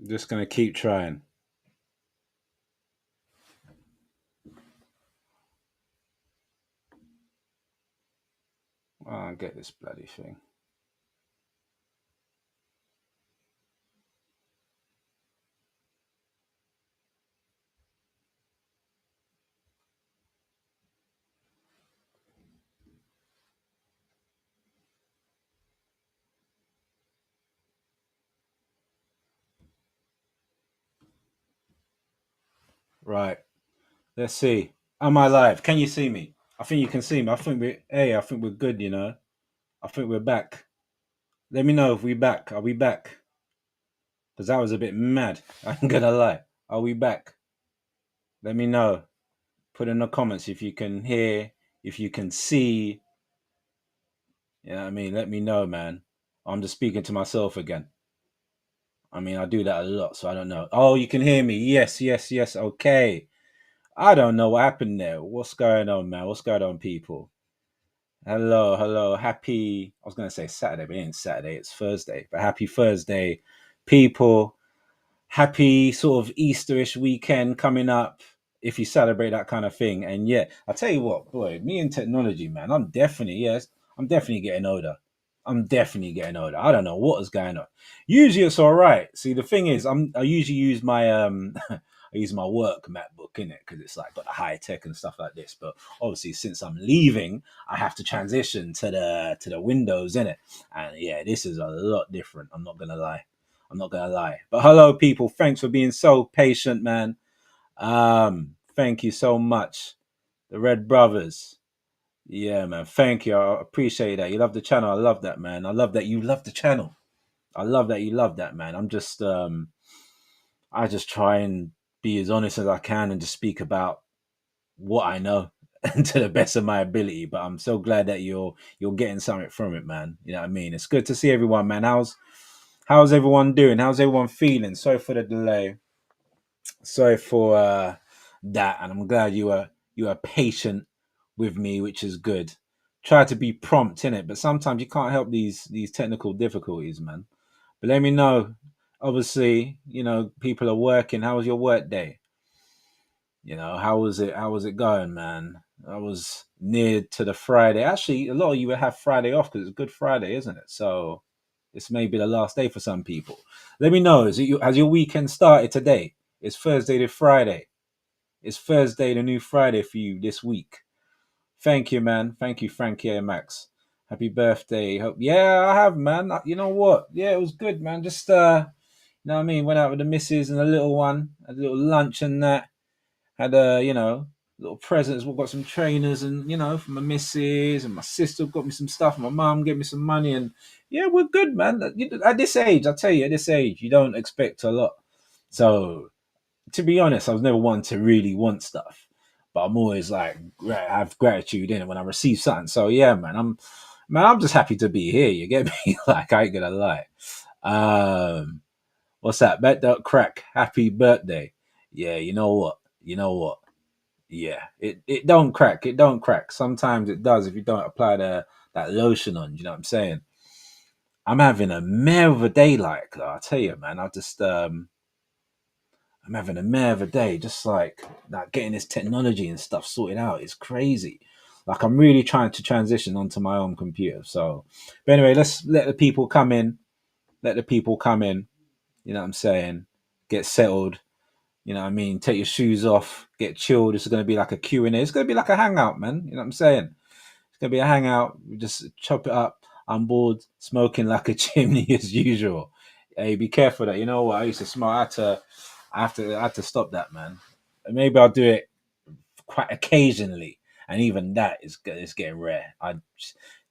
Just gonna keep trying. Oh, I get this bloody thing. Right. Let's see. Am I live? Can you see me? I think you can see me. I think I think we're good, you know. I think we're back. Let me know if we back. Are we back? Because that was a bit mad. I'm gonna lie. Are we back? Let me know. Put in the comments if you can hear, if you can see. You know what I mean? Let me know, man. I'm just speaking to myself again. I mean, I do that a lot, so I don't know. Oh, you can hear me. Yes, yes, yes. Okay. I don't know what happened there. What's going on, man? What's going on, people? Hello, hello. Happy, I was going to say Saturday, but it ain't Saturday, it's Thursday. But happy Thursday, people. Happy sort of Easterish weekend coming up if you celebrate that kind of thing. And yeah, I tell you what, boy, me and technology, man, I'm definitely getting older. I'm definitely getting older. I don't know what is going on. Usually it's all right. See, the thing is, I usually use my I use my work MacBook in it because it's like got the high tech and stuff like this. But obviously, since I'm leaving, I have to transition to the Windows in it. And yeah, this is a lot different. I'm not gonna lie. I'm not gonna lie. But hello, people. Thanks for being so patient, man. Thank you so much. The Red Brothers. Yeah, man. Thank you. I appreciate that. You love the channel. I love that, man. I love that you love the channel. I love that you love that, man. I just try and be as honest as I can and just speak about what I know to the best of my ability. But I'm so glad that you're getting something from it, man. You know what I mean? It's good to see everyone, man. How's everyone doing? How's everyone feeling? Sorry for the delay. Sorry for that, and I'm glad you are patient with me, which is good. Try to be prompt in it, but sometimes you can't help these technical difficulties, man. But let me know. Obviously, you know people are working. How was your work day? You know how was it? How was it going, man? I was near to the Friday. Actually, a lot of you will have Friday off because it's Good Friday, isn't it? So this may be the last day for some people. Let me know. Has your weekend started today? It's Thursday to Friday. It's Thursday, the new Friday for you this week. Thank you, man. Thank you, Frankie and Max. Happy birthday. Hope yeah, I have, man. You know what? Yeah, it was good, man. Just you know what I mean? Went out with the missus and a little one, had a little lunch and that. Had you know, little presents. We got some trainers and for my missus and my sister got me some stuff. My mum gave me some money and yeah, we're good, man. At this age, I tell you, at this age, you don't expect a lot. So to be honest, I was never one to really want stuff, but I'm always like have gratitude in it when I receive something. So yeah, I'm just happy to be here. You get me? Like I ain't gonna lie. Um, what's that? Bet don't crack. Happy birthday. Yeah, you know what? You know what? Yeah, it don't crack. It don't crack. Sometimes it does if you don't apply that lotion on. You know what I'm saying? I'm having a mare of a day. Like I tell you, man. I'm having a mare of a day, just like getting this technology and stuff sorted out is crazy. Like I'm really trying to transition onto my own computer. So, but anyway, let's let the people come in. Let the people come in. You know what I'm saying? Get settled. You know what I mean? Take your shoes off. Get chilled. This is going to be like a Q&A. It's going to be like a hangout, man. You know what I'm saying? It's going to be a hangout. We just chop it up. I'm bored, smoking like a chimney as usual. Hey, be careful of that. You know what? I used to smoke. I have to stop that, man. Maybe I'll do it quite occasionally, and even that is getting rare. When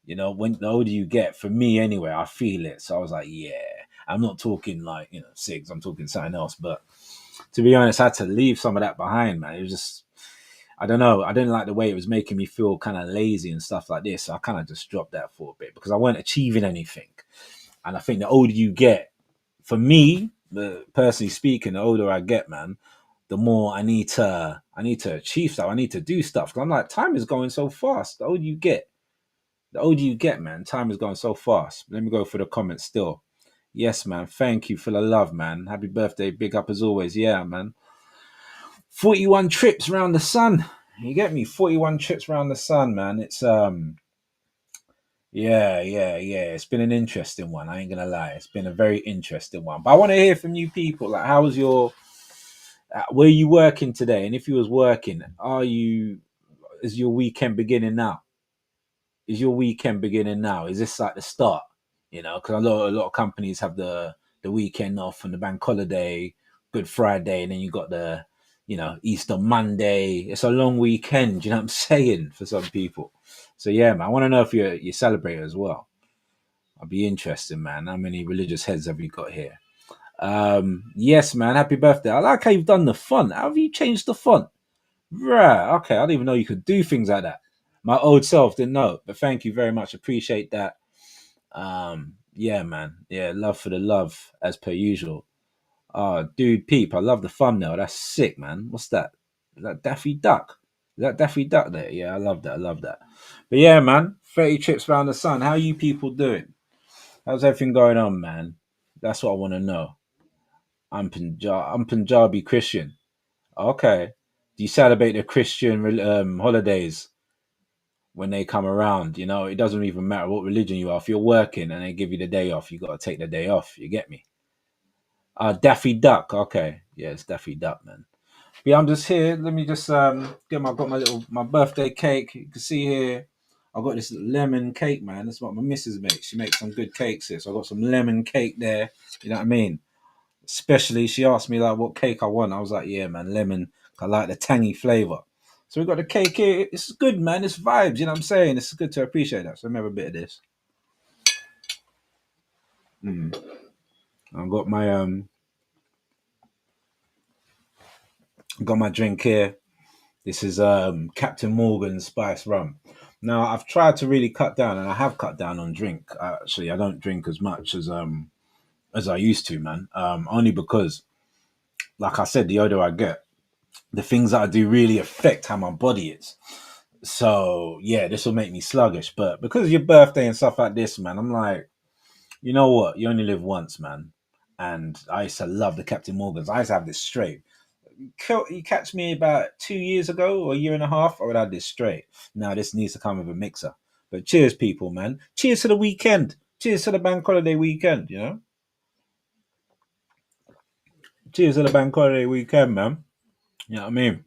the older you get, for me anyway, I feel it. So I was like, yeah, I'm not talking like cigs. I'm talking something else. But to be honest, I had to leave some of that behind, man. It was just, I don't know. I didn't like the way it was making me feel kind of lazy and stuff like this. So I kind of just dropped that for a bit because I weren't achieving anything. And I think the older you get, for me, personally speaking, the older I get, man, the more I need to achieve stuff. I need to do stuff. Cause I'm like, time is going so fast. The older you get, man, time is going so fast. Let me go for the comments still. Yes, man. Thank you for the love, man. Happy birthday. Big up as always. Yeah, man. 41 trips around the sun. You get me? 41 trips around the sun, man. It's yeah. It's been an interesting one. I ain't gonna lie. It's been a very interesting one. But I want to hear from you people. Like, how was your were you working today? And if you was working, is your weekend beginning now? Is your weekend beginning now? Is this like the start? You know, because a lot of companies have the weekend off and the bank holiday, Good Friday, and then you got the Easter Monday. It's a long weekend. You know what I'm saying for some people. So yeah, man, I want to know if you celebrate as well. I'll be interested, man. How many religious heads have you got here? Yes, man. Happy birthday. I like how you've done the font. How have you changed the font? Right. Okay. I didn't even know you could do things like that. My old self didn't know, but thank you very much. Appreciate that. Yeah, man. Yeah, love for the love as per usual. Oh, dude, Peep, I love the thumbnail. That's sick, man. What's that? Is that Daffy Duck? Is that Daffy Duck there? Yeah, I love that. I love that. But yeah, man, 30 trips around the sun. How you people doing? How's everything going on, man? That's what I want to know. I'm Punjabi Christian. Okay. Do you celebrate the Christian holidays when they come around? You know, it doesn't even matter what religion you are. If you're working and they give you the day off, you got to take the day off. You get me? Daffy Duck. Okay. Yeah, it's Daffy Duck, man. But yeah, I'm just here. Let me just got my birthday cake. You can see here. I got this lemon cake, man. That's what my missus makes. She makes some good cakes here. So I got some lemon cake there. You know what I mean? Especially, she asked me like what cake I want. I was like, yeah, man, lemon. I like the tangy flavor. So we got the cake here. It's good, man. It's vibes. You know what I'm saying? It's good to appreciate that. So let me have a bit of this. Mm. I've got my drink here. This is Captain Morgan's Spice Rum. Now I've tried to really cut down, and I have cut down on drink. Actually, I don't drink as much as I used to, man. Only because, like I said, the older I get, the things that I do really affect how my body is. So yeah, this will make me sluggish. But because of your birthday and stuff like this, man, I'm like, you know what? You only live once, man. And I used to love the Captain Morgans. I used to have this straight. You catch me about 2 years ago or a year and a half, I would have this straight. Now this needs to come with a mixer. But cheers, people, man. Cheers to the weekend. Cheers to the bank holiday weekend, you know? Cheers to the bank holiday weekend, man. You know what I mean?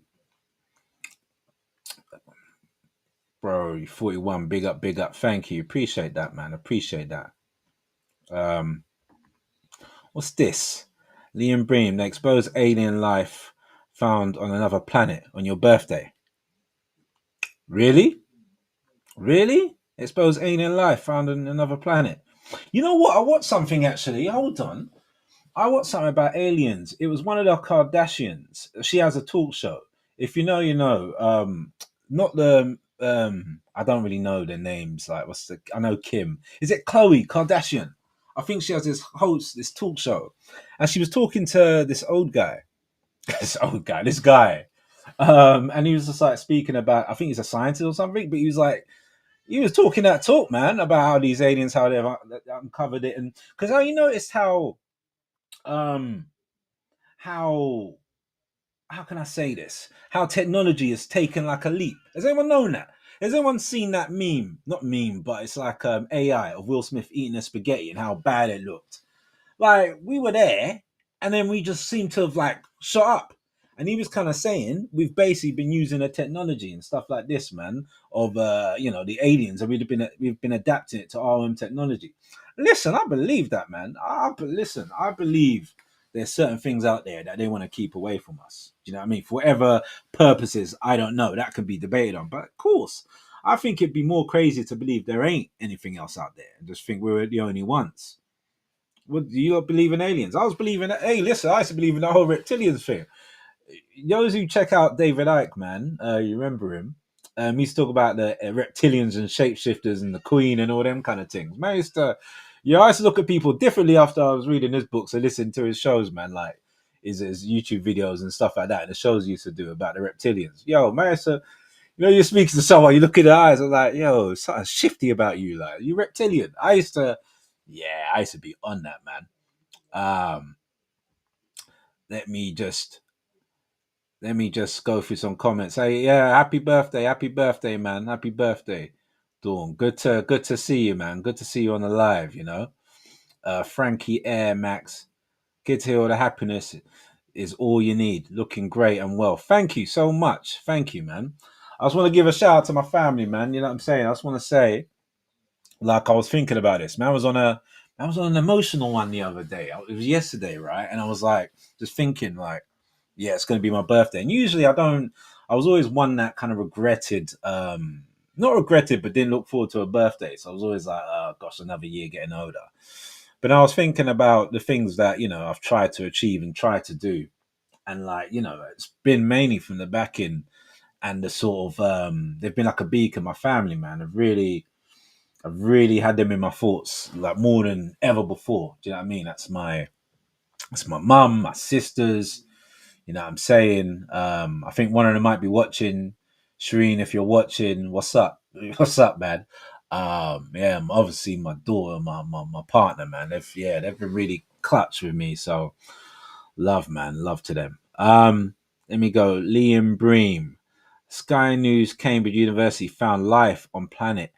Bro, 41, big up, big up. Thank you. Appreciate that, man. Appreciate that. Um, what's this? Liam Bream, they expose alien life found on another planet on your birthday. Really? Really? Expose alien life found on another planet. You know what? I watched something actually. Hold on. I watched something about aliens. It was one of the Kardashians. She has a talk show. If you know, you know. Not the I don't really know their names. Like I know Kim. Is it Chloe Kardashian? I think she has this talk show. And she was talking to this old guy. This guy. And he was just like speaking about, I think he's a scientist or something, but he was talking that talk, man, about how these aliens, how they've uncovered it. And because you noticed um, how how can I say this? How technology has taken like a leap. Has anyone known that? Has anyone seen that meme? Not meme, but it's like AI of Will Smith eating a spaghetti and how bad it looked. Like we were there, and then we just seemed to have like shut up. And he was kind of saying we've basically been using the technology and stuff like this, man, of the aliens, and we've been adapting it to our own technology. Listen, I believe that, man. Listen, I believe there's certain things out there that they want to keep away from us. Do you know what I mean? For whatever purposes, I don't know. That can be debated on, but of course, I think it'd be more crazy to believe there ain't anything else out there and just think we're the only ones. What do you believe in aliens? I was believing that. Hey, listen, I used to believe in the whole reptilians thing. Those who check out David Icke, man, you remember him? He used to talk about the reptilians and shapeshifters and the Queen and all them kind of things. Man, I used to look at people differently after I was reading his books and listening to his shows, man, like his YouTube videos and stuff like that, and the shows he used to do about the reptilians. Yo, man, you're speaking to someone, you look in the eyes, and like, something shifty about you, like you reptilian. I used to be on that, man. Um, let me just go through some comments. Hey, yeah, happy birthday, man, happy birthday, Dawn. Good to see you, man. Good to see you on the live. You know, Frankie Air Max. Good to hear all the happiness is all you need. Looking great and well. Thank you so much. Thank you, man. I just want to give a shout out to my family, man. You know what I'm saying? I just want to say, like, I was thinking about this. Man, I was on an emotional one the other day. It was yesterday, right? And I was like, just thinking, like, yeah, it's going to be my birthday. And usually I don't. I was always one that kind of regretted, not regretted, but didn't look forward to a birthday. So I was always like, oh gosh, another year getting older. But I was thinking about the things that I've tried to achieve and tried to do, and like it's been mainly from the back end and the sort of they've been like a beacon. My family, man, I've really had them in my thoughts like more than ever before. Do you know what I mean? That's my mum, my sisters. You know what I'm saying? I think one of them might be watching. Shireen, if you're watching, what's up? What's up, man? Yeah, obviously my daughter, my partner, man. They've been really clutch with me. So love, man, love to them. Let me go. Liam Bream, Sky News, Cambridge University found life on planet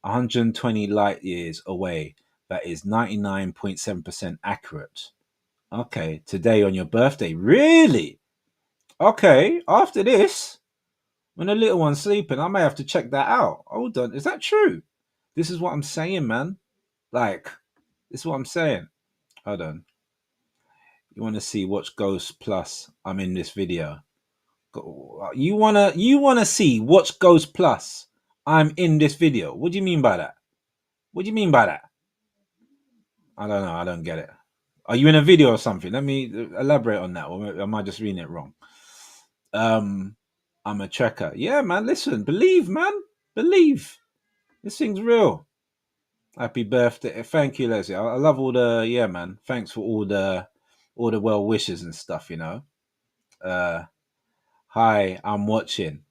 120 light years away. That is 99.7% accurate. Okay, today on your birthday, really? Okay, after this, when the little one's sleeping, I may have to check that out. Hold on, is that true? This is what I'm saying, man. Like, this is what I'm saying. Hold on. You want to see Watch Ghost Plus? I'm in this video. You wanna see Watch Ghost Plus? I'm in this video. What do you mean by that? What do you mean by that? I don't know. I don't get it. Are you in a video or something? Let me elaborate on that. Or am I just reading it wrong? I'm a checker. Yeah, man. Listen, believe, man. Believe. This thing's real. Happy birthday. Thank you, Leslie. I love all the man. Thanks for all the well wishes and stuff, Uh hi, I'm watching.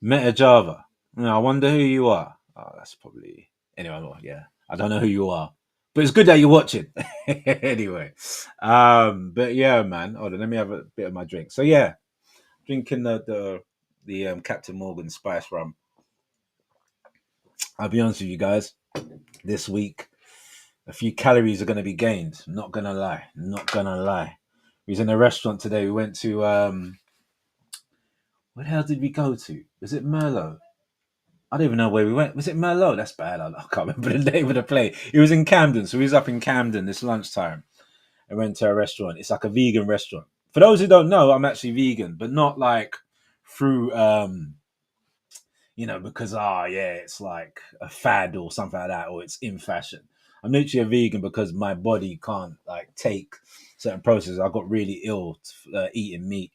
Meta Java. I wonder who you are. Oh, that's probably anyway, well, yeah. I don't know who you are. But it's good that you're watching. Anyway. But yeah, man. Hold on, let me have a bit of my drink. So yeah, drinking the Captain Morgan spice rum. I'll be honest with you guys. This week, a few calories are going to be gained. I'm not gonna lie. Not gonna lie. We was in a restaurant today. We went to where the hell did we go to? Was it Merlot? I don't even know where we went. Was it Merlot? That's bad. I can't remember the name of the place. It was in Camden, so we was up in Camden this lunchtime. I went to a restaurant. It's like a vegan restaurant. For those who don't know, I'm actually vegan, but not like through because it's like a fad or something like that, or it's in fashion. I'm literally a vegan because my body can't like take certain processes. I got really ill eating meat,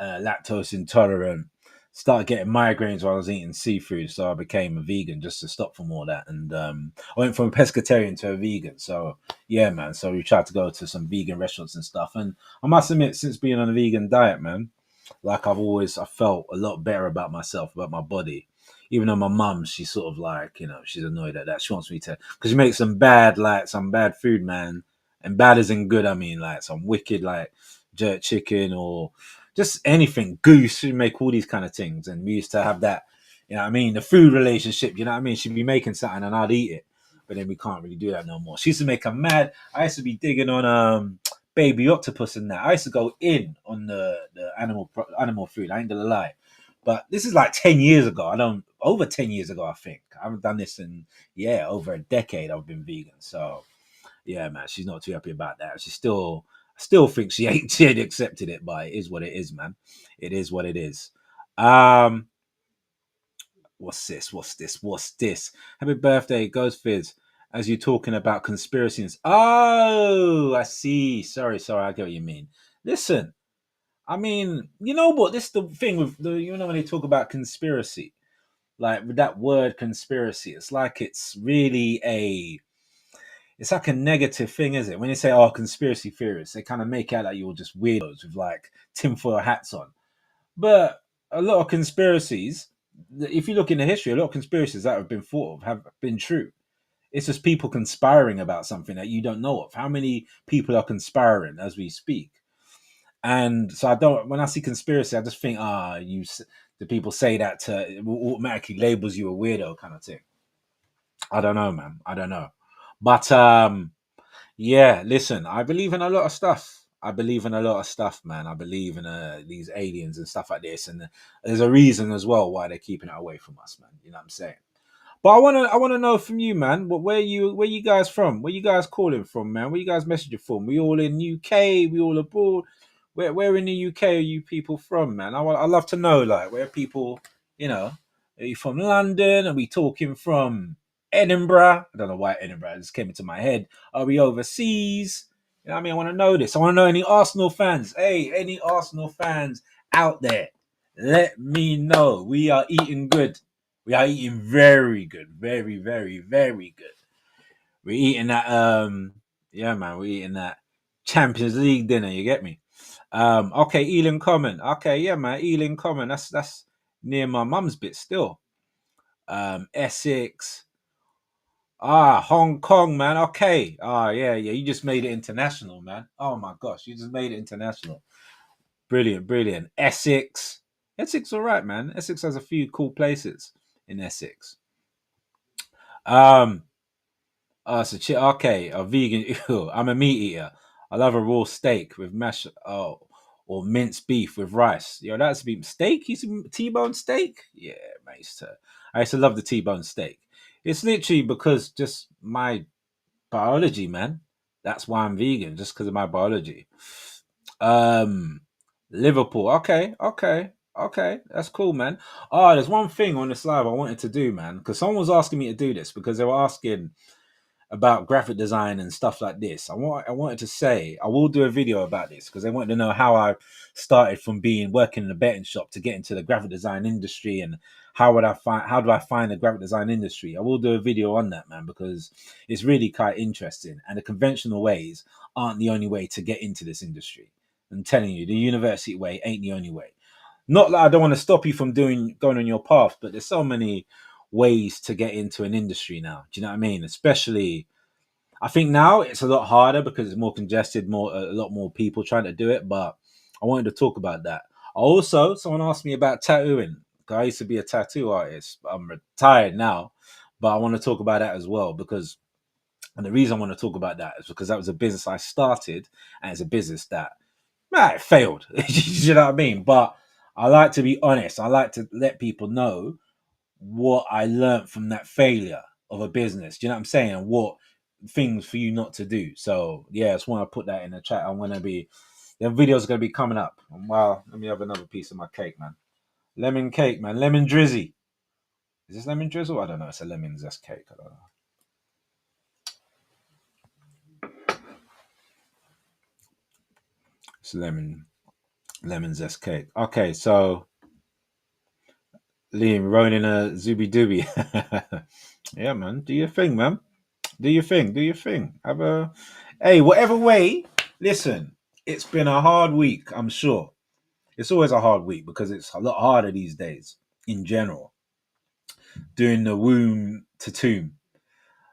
lactose intolerant, started getting migraines while I was eating seafood, so I became a vegan just to stop from all that. And I went from a pescatarian to a vegan. So yeah, man. So we tried to go to some vegan restaurants and stuff. And I must admit, since being on a vegan diet, man, like I felt a lot better about myself, about my body. Even though my mum, she's sort of like, she's annoyed at that. She wants me to, because she makes some bad food, man. And bad isn't good. I mean, like some wicked, like jerk chicken or just anything, goose. She make all these kind of things. And we used to have that, you know what I mean? The food relationship, you know what I mean? She'd be making something and I'd eat it. But then we can't really do that no more. She used to make her mad. I used to be digging on baby octopus and that. I used to go in on the animal food. I ain't gonna lie, but this is like 10 years ago. Over 10 years ago. I think I haven't done this in over a decade. I've been vegan, so yeah, man. She's not too happy about that. She still thinks she ain't accepted it, but it is what it is, man. It is what it is. Um, what's this? What's this? What's this? Happy birthday, Ghost Fizz. As you talking about conspiracies. Oh, I see. Sorry, I get what you mean. Listen, I mean, you know what? This is the thing with when they talk about conspiracy, like with that word conspiracy, it's like it's like a negative thing, is it? When you say, "Oh, conspiracy theorists," they kind of make out like you're just weirdos with like tinfoil hats on. But a lot of conspiracies, if you look in the history, a lot of conspiracies that have been thought of have been true. It's just people conspiring about something that you don't know of. How many people are conspiring as we speak? And so I don't. When I see conspiracy, I just think, the people say that it automatically labels you a weirdo kind of thing. I don't know, man. I don't know. But yeah, listen, I believe in a lot of stuff. I believe in a lot of stuff, man. I believe in these aliens and stuff like this, and there's a reason as well why they're keeping it away from us, man. You know what I'm saying? But I wanna know from you, man. Where you guys from? Where you guys calling from, man? Where you guys messaging from? We all in UK? We all abroad? Where in the UK are you people from, man? I love to know, like, where people, you know, are you from London? Are we talking from Edinburgh? I don't know why Edinburgh just came into my head. Are we overseas? You know what I mean? I want to know this. I want to know any Arsenal fans. Hey, any Arsenal fans out there? Let me know. We are eating good. We are eating very good. Very, very, very good. We're eating that yeah, man, we're eating that Champions League dinner, you get me? Okay, Ealing Common. Okay, yeah, man, Ealing Common. That's near my mum's bit still. Essex. Hong Kong, man. Okay. Yeah, yeah. You just made it international, man. Oh my gosh, you just made it international. Brilliant, brilliant. Essex. Essex, all right, man. Essex has a few cool places in Essex. Um, okay, a vegan. I'm a meat eater. I love a raw steak with mash. Or minced beef with rice. Yo, that's be steak. You see T-bone steak? Yeah, man. I used to love the T-bone steak. It's literally because just my biology, man. That's why I'm vegan, just because of my biology. Um, Liverpool. Okay, okay, okay. That's cool, man. There's one thing on this live I wanted to do, man, because someone was asking me to do this because they were asking about graphic design and stuff like this. I wanted to say I will do a video about this because they wanted to know how I started from being working in a betting shop to get into the graphic design industry, and how do I find the graphic design industry. I will do a video on that, man, because it's really quite interesting, and the conventional ways aren't the only way to get into this industry. I'm telling you, the university way ain't the only way. Not that I don't want to stop you from going on your path, but there's so many ways to get into an industry now. Do you know what I mean? Especially, I think now it's a lot harder because it's more congested, a lot more people trying to do it. But I wanted to talk about that. Also, someone asked me about tattooing. I used to be a tattoo artist. I'm retired now, but I want to talk about that as well because, and the reason I want to talk about that is because that was a business I started, and it's a business that, it failed. You know what I mean? But I like to be honest. I like to let people know what I learned from that failure of a business. Do you know what I'm saying? And what things for you not to do. So yeah, I just want to put that in the chat. The videos are gonna be coming up. And wow, let me have another piece of my cake, man. Lemon cake, man. Lemon drizzy. Is this lemon drizzle? I don't know. It's a lemon zest cake. I don't know. It's lemon zest cake. Okay, so Liam rolling a zuby dooby. Yeah, man. Do your thing, man. Do your thing. Do your thing. Hey, whatever way. Listen, it's been a hard week. I'm sure it's always a hard week because it's a lot harder these days in general. Doing the womb to tomb,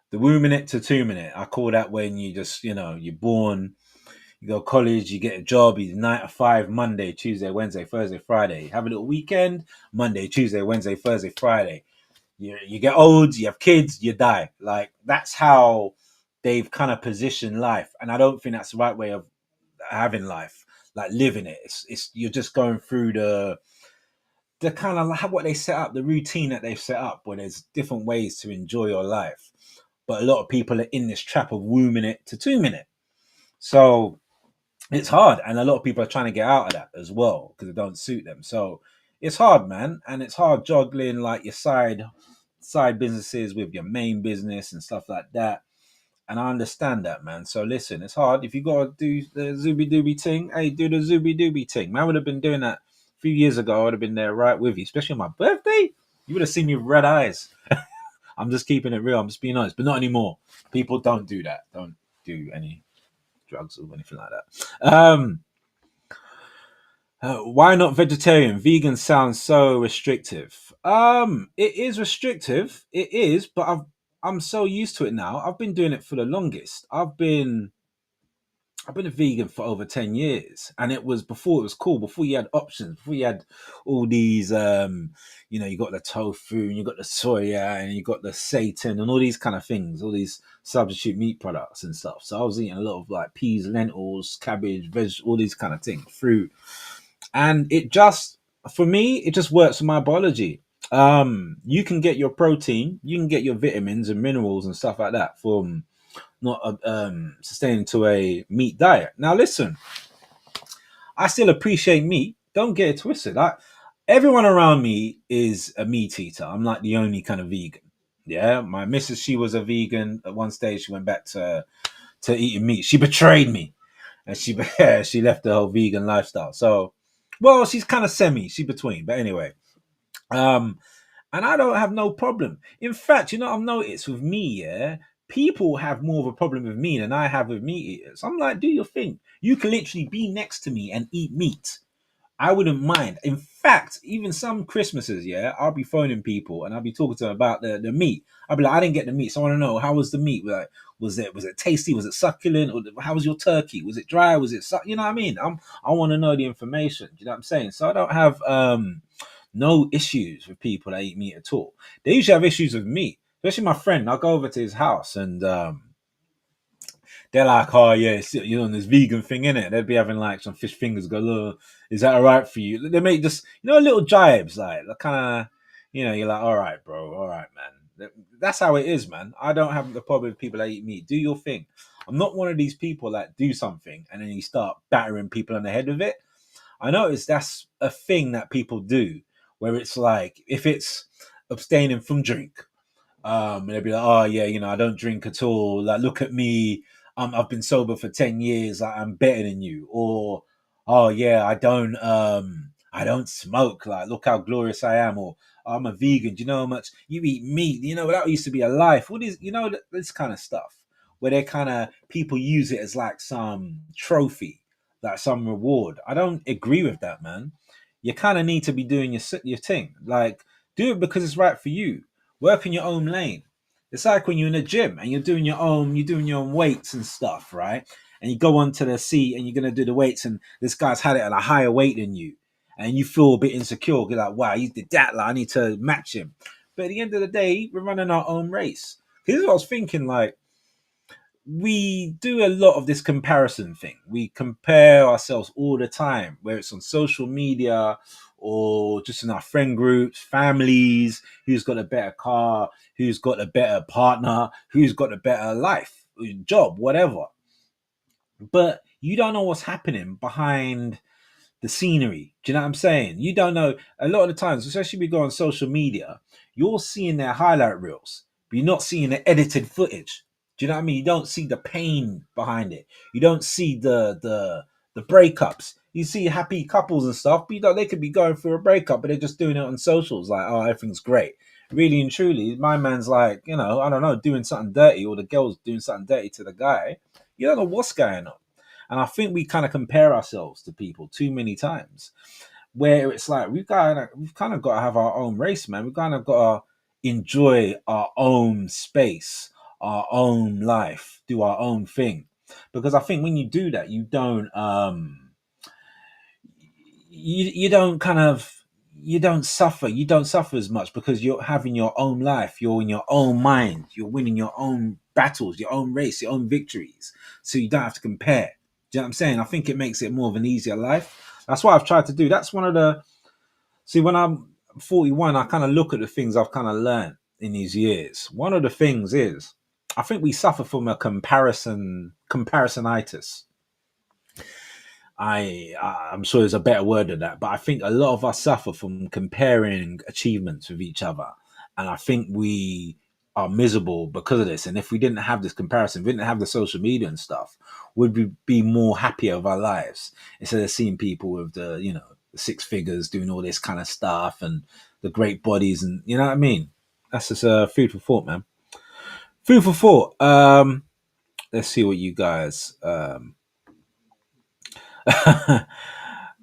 the womb minute to 2 minute. I call that when you just, you're born, you go to college, you get a job, you 9 to 5, Monday, Tuesday, Wednesday, Thursday, Friday. Have a little weekend, Monday, Tuesday, Wednesday, Thursday, Friday. You get old, you have kids, you die. Like, that's how they've kind of positioned life, and I don't think that's the right way of having life. Like, living it. It's you're just going through the kind of what they set up, the routine that they've set up, where there's different ways to enjoy your life. But a lot of people are in this trap of womb minute to 2 minute. So it's hard, and a lot of people are trying to get out of that as well because it don't suit them. So it's hard, man, and it's hard juggling like your side businesses with your main business and stuff like that. And I understand that, man. So listen, it's hard. If you gotta do the zooby dooby thing, hey, do the zooby dooby thing. Man, I would have been doing that a few years ago. I would have been there right with you, especially on my birthday. You would have seen me with red eyes. I'm just keeping it real. I'm just being honest, but not anymore. People don't do that. Don't do any drugs or anything like that. Why not vegetarian? Vegan sounds so restrictive. It is restrictive. It is, but I'm so used to it now. I've been doing it for the longest. I've been a vegan for over 10 years, and it was before it was cool, before you had options, before you had all these you got the tofu and you got the soya and you got the seitan and all these kind of things, all these substitute meat products and stuff. So I was eating a lot of like peas, lentils, cabbage, veg, all these kind of things, fruit. And it just, for me, it just works for my biology. You can get your protein, you can get your vitamins and minerals and stuff like that from not sustaining to a meat diet. Now, listen, I still appreciate meat. Don't get it twisted. Everyone around me is a meat eater. I'm like the only kind of vegan. Yeah, my missus, she was a vegan at one stage. She went back to eating meat. She betrayed me, and she she left the whole vegan lifestyle. So, well, she's kind of she between. But anyway, um, and I don't have no problem. In fact, I've noticed with me, yeah, people have more of a problem with me than I have with meat eaters. I'm like, do your thing. You can literally be next to me and eat meat. I wouldn't mind. In fact, even some Christmases, yeah, I'll be phoning people and I'll be talking to them about the meat. I'll be like, I didn't get the meat, so I want to know, how was the meat? Like, was it tasty? Was it succulent? Or how was your turkey? Was it dry? Was it you know what I mean? I want to know the information. Do you know what I'm saying? So I don't have no issues with people that eat meat at all. They usually have issues with meat, especially my friend. I'll go over to his house and they're like, oh yeah, you're on this vegan thing, innit? They'd be having like some fish fingers. Go, look, is that all right for you? They make just little jibes, like kind of, you're like, all right, bro, all right, man. That's how it is, man. I don't have the problem with people that eat meat. Do your thing. I'm not one of these people that do something and then you start battering people on the head with it. I notice that's a thing that people do, where it's like, if it's abstaining from drink, and they'd be like, oh yeah, I don't drink at all. Like, look at me. I've been sober for 10 years. Like, I'm better than you. Or, oh yeah, I don't smoke. Like, look how glorious I am. Or, I'm a vegan. Do you know how much you eat meat? That used to be a life. What is, this kind of stuff where they kind of, people use it as like some trophy, like some reward. I don't agree with that, man. You kind of need to be doing your thing. Like, do it because it's right for you. Work in your own lane. It's like when you're in a gym and you're doing your own weights and stuff, right? And you go onto the seat and you're gonna do the weights, and this guy's had it at a higher weight than you, and you feel a bit insecure. You're like, wow, he did that. Like, I need to match him. But at the end of the day, we're running our own race. Here's what I was thinking: like, we do a lot of this comparison thing. We compare ourselves all the time, whether it's on social media or just in our friend groups, families, who's got a better car, who's got a better partner, who's got a better life, job, whatever. But you don't know what's happening behind the scenery. Do you know what I'm saying? You don't know. A lot of the times, especially if we go on social media, you're seeing their highlight reels, but you're not seeing the edited footage. Do you know what I mean? You don't see the pain behind it. You don't see the breakups. You see happy couples and stuff, but they could be going through a breakup, but they're just doing it on socials, like, oh, everything's great. Really and truly, my man's like, I don't know, doing something dirty, or the girl's doing something dirty to the guy. You don't know what's going on. And I think we kind of compare ourselves to people too many times, where it's like we've kind of got to have our own race, man. We've kind of got to enjoy our own space, our own life, do our own thing. Because I think when you do that, you don't kind of you don't suffer as much, because you're having your own life, you're in your own mind, you're winning your own battles, your own race, your own victories, so you don't have to compare. Do you know what I'm saying? I think it makes it more of an easier life. That's what I've tried to do. That's one of the, see, when I'm 41, I kind of look at the things I've kind of learned in these years. One of the things is, I think we suffer from a comparisonitis. I'm sure there's a better word than that, but I think a lot of us suffer from comparing achievements with each other, and I think we are miserable because of this. And if we didn't have this comparison, if we didn't have the social media and stuff, would we be more happier of our lives, instead of seeing people with the six figures doing all this kind of stuff and the great bodies, and you know what I mean? That's just food for thought, man. Food for thought. Let's see what you guys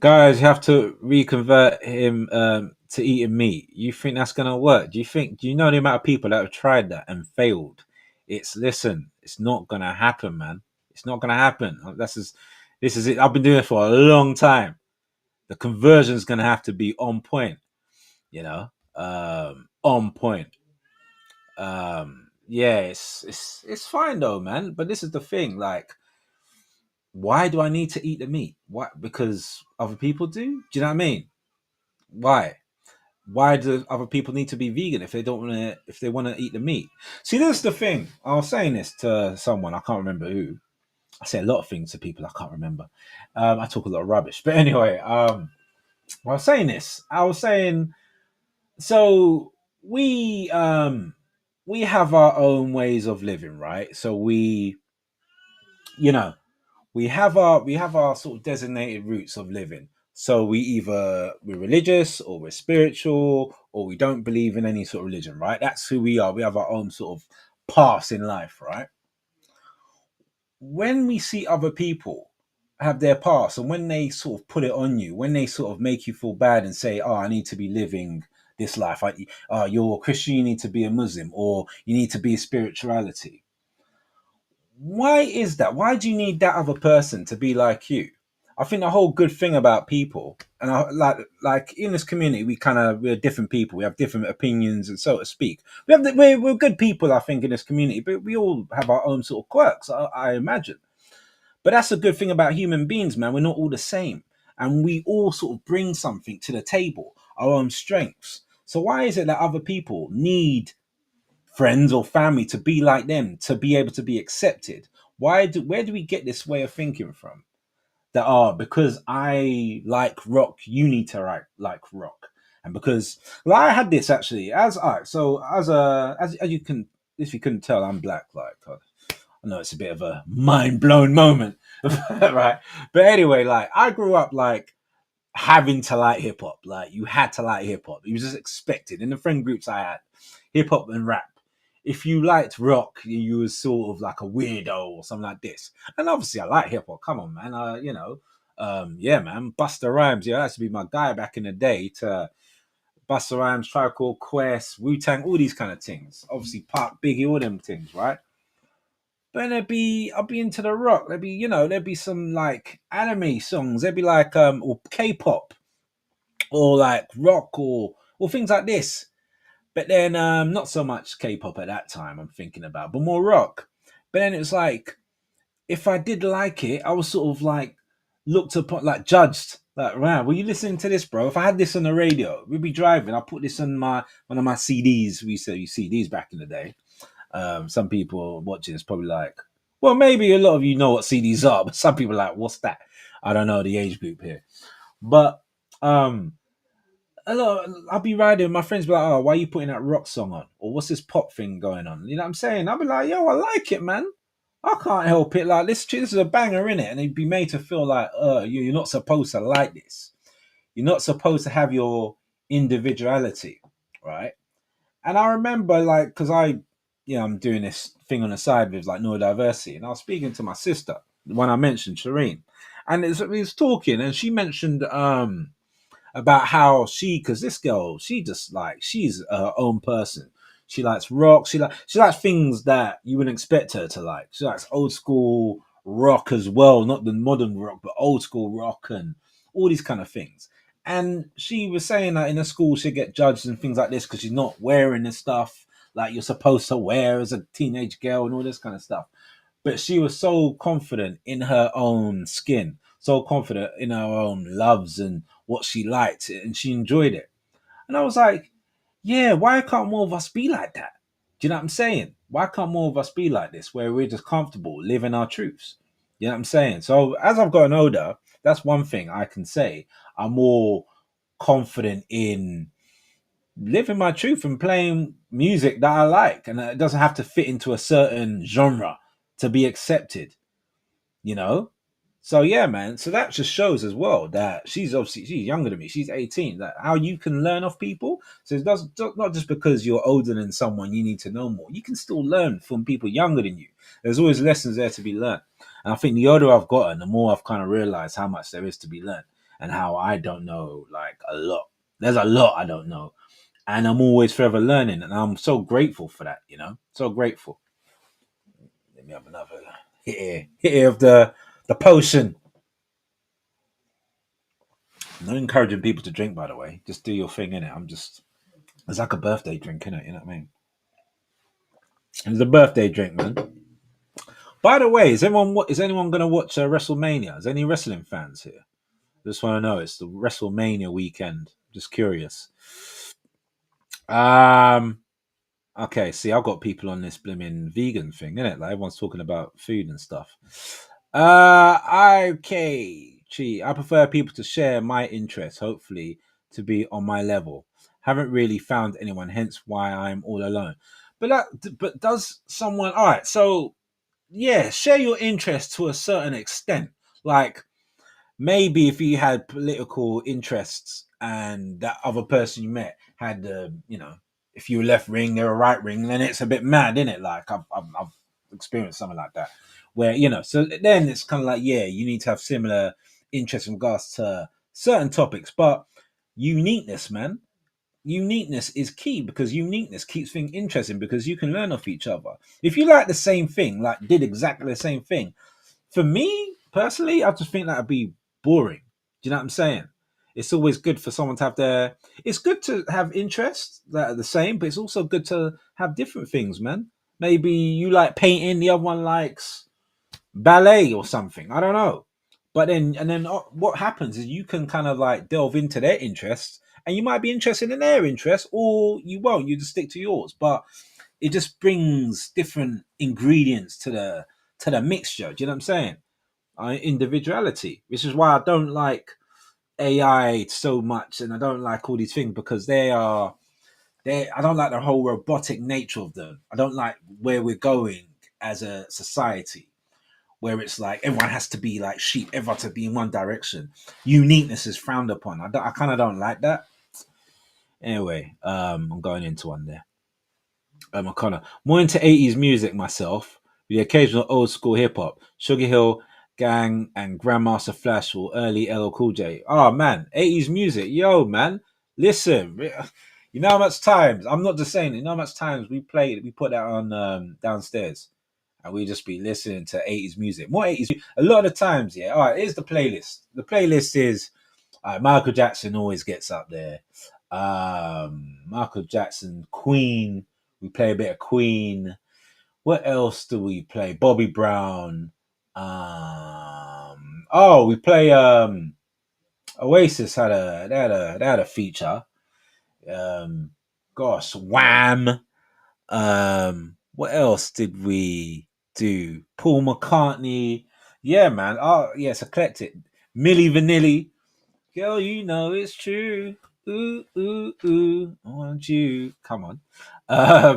Guys, you have to reconvert him to eating meat. You think that's gonna work? Do you know the amount of people that have tried that and failed? It's not gonna happen, man. It's not gonna happen. This is it. I've been doing it for a long time. The conversion is gonna have to be on point, you know, on point. Yeah, it's fine though, man. But this is the thing, like, why do I need to eat the meat? Why? Because other people do. Do you know what I mean? Why? Why do other people need to be vegan if they don't want to? If they want to eat the meat? See, this is the thing. I was saying this to someone. I can't remember who. I say a lot of things to people I can't remember. I talk a lot of rubbish. But anyway, I was saying this. I was saying so we have our own ways of living, right? So you know, we have our sort of designated routes of living. So we're religious or we're spiritual or we don't believe in any sort of religion, right? That's who we are. We have our own sort of path in life, right? When we see other people have their past and when they sort of put it on you, when they sort of make you feel bad and say, "Oh, I need to be living this life. You're a Christian, you need to be a Muslim, or you need to be a spirituality." Why is that? Why do you need that other person to be like you? I think the whole good thing about people, and like in this community, we're different people. We have different opinions, and so to speak. We're good people, I think, in this community, but we all have our own sort of quirks. I imagine. But that's a good thing about human beings, man. We're not all the same, and we all sort of bring something to the table, our own strengths. So why is it that other people need friends or family to be like them, to be able to be accepted? Where do we get this way of thinking from? That because I like rock, you need to like rock. And because, well, I had this actually as I so as you can, if you couldn't tell, I'm black. Like, I know it's a bit of a mind blown moment, right? But anyway, like, I grew up like having to like hip hop. Like, you had to like hip hop. It was just expected in the friend groups I had. Hip hop and rap. If you liked rock, you was sort of like a weirdo or something like this. And obviously, I like hip hop. Come on, man. Yeah, man. Busta Rhymes. Yeah, that used to be my guy back in the day. To Busta Rhymes, Tribe Called Quest, Wu Tang, all these kind of things. Obviously, Pop, Biggie, all them things, right? But I'll be into the rock. There'd be some like anime songs. There'd be like or K-pop or like rock or things like this. But then not so much K-pop at that time. I'm thinking about, but more rock. But then it's like if I did like it, I was sort of like looked upon, like judged. Like, wow, were you listening to this, bro? If I had this on the radio, we'd be driving. I put this on my one of my CDs. We used to use CDs back in the day. Some people watching is probably like, well, maybe a lot of you know what CDs are, but some people are like, what's that? I don't know the age group here, but um, a lot. I'll be riding. My friends be like, "Oh, why are you putting that rock song on? Or what's this pop thing going on?" You know what I'm saying? I'll be like, "Yo, I like it, man. I can't help it. Like, this is a banger in it," and they'd be made to feel like, you're not supposed to like this. You're not supposed to have your individuality, right?" And I remember, like, because I'm doing this thing on the side with like neurodiversity, and I was speaking to my sister when I mentioned Shireen, and we was talking, and she mentioned about how because this girl, she just like she's her own person. She likes rock. She likes things that you wouldn't expect her to like. She likes old school rock as well, not the modern rock, but old school rock and all these kind of things. And she was saying that in her school she'd get judged and things like this because she's not wearing the stuff like you're supposed to wear as a teenage girl and all this kind of stuff. But she was so confident in her own skin, so confident in her own loves and what she liked, and she enjoyed it. And I was like, yeah, why can't more of us be like that? Do you know what I'm saying? Why can't more of us be like this, where we're just comfortable living our truths? You know what I'm saying? So as I've gotten older, that's one thing I can say. I'm more confident in living my truth and playing music that I like, and it doesn't have to fit into a certain genre to be accepted. You know, so yeah, man. So that just shows as well that she's younger than me. She's 18. That how you can learn off people. So it does not just because you're older than someone you need to know more. You can still learn from people younger than you. There's always lessons there to be learned. And I think the older I've gotten, the more I've kind of realized how much there is to be learned. and how I don't know like a lot. There's a lot I don't know, and I'm always forever learning, and I'm so grateful for that. So grateful. Let me have another hit here of the potion. I'm not encouraging people to drink, by the way. Just do your thing in it. It's like a birthday drink, innit? You know what I mean? It's a birthday drink, man. By the way, is anyone going to watch WrestleMania? Is any wrestling fans here? Just want to know. It's the WrestleMania weekend. Just curious. Um. Okay. See, I've got people on this blimmin' vegan thing, innit? Like everyone's talking about food and stuff. Okay. Gee, I prefer people to share my interests. Hopefully, to be on my level. Haven't really found anyone. Hence, why I'm all alone. But does someone? All right. So yeah, share your interest to a certain extent. Like maybe if you had political interests and that other person you met had if you were left wing, they were right wing, then it's a bit mad, isn't it? Like I've experienced something like that, where so then it's kind of like, yeah, you need to have similar interests in regards to certain topics, but uniqueness, man. Uniqueness is key because uniqueness keeps things interesting because you can learn off each other. If you like the same thing, like did exactly the same thing, for me personally, I just think that'd be boring. Do you know what I'm saying? It's always good for someone to have It's good to have interests that are the same, but it's also good to have different things, man. Maybe you like painting, the other one likes ballet or something. I don't know. But then what happens is you can kind of like delve into their interests, and you might be interested in their interests, or you won't. You just stick to yours. But it just brings different ingredients to the mixture. Do you know what I'm saying? Individuality, which is why I don't like AI so much, and I don't like all these things because I don't like the whole robotic nature of them. I don't like where we're going as a society, where it's like everyone has to be like sheep, everyone to be in one direction. Uniqueness is frowned upon. I kind of don't like that. Anyway, I'm going into one there. I'm kind of more into 80s music myself, with the occasional old school hip hop, Sugar Hill Gang and Grandmaster Flash or early LL Cool J. Oh man, 80s music, yo man, listen, you know how much times, I'm not just saying, you know how much times we put that on downstairs, and we just be listening to 80s music, more 80s. A lot of the times, yeah. All right, here's the playlist. The playlist is Michael Jackson always gets up there. Michael Jackson, Queen. We play a bit of Queen. What else do we play? Bobby Brown. We play Oasis had a feature. Um, gosh, Wham. What else did we do? Paul McCartney. Yeah, man. Oh, yes, eclectic. Millie Vanilli. Girl, you know it's true. Ooh, ooh, ooh. I want you. Come on.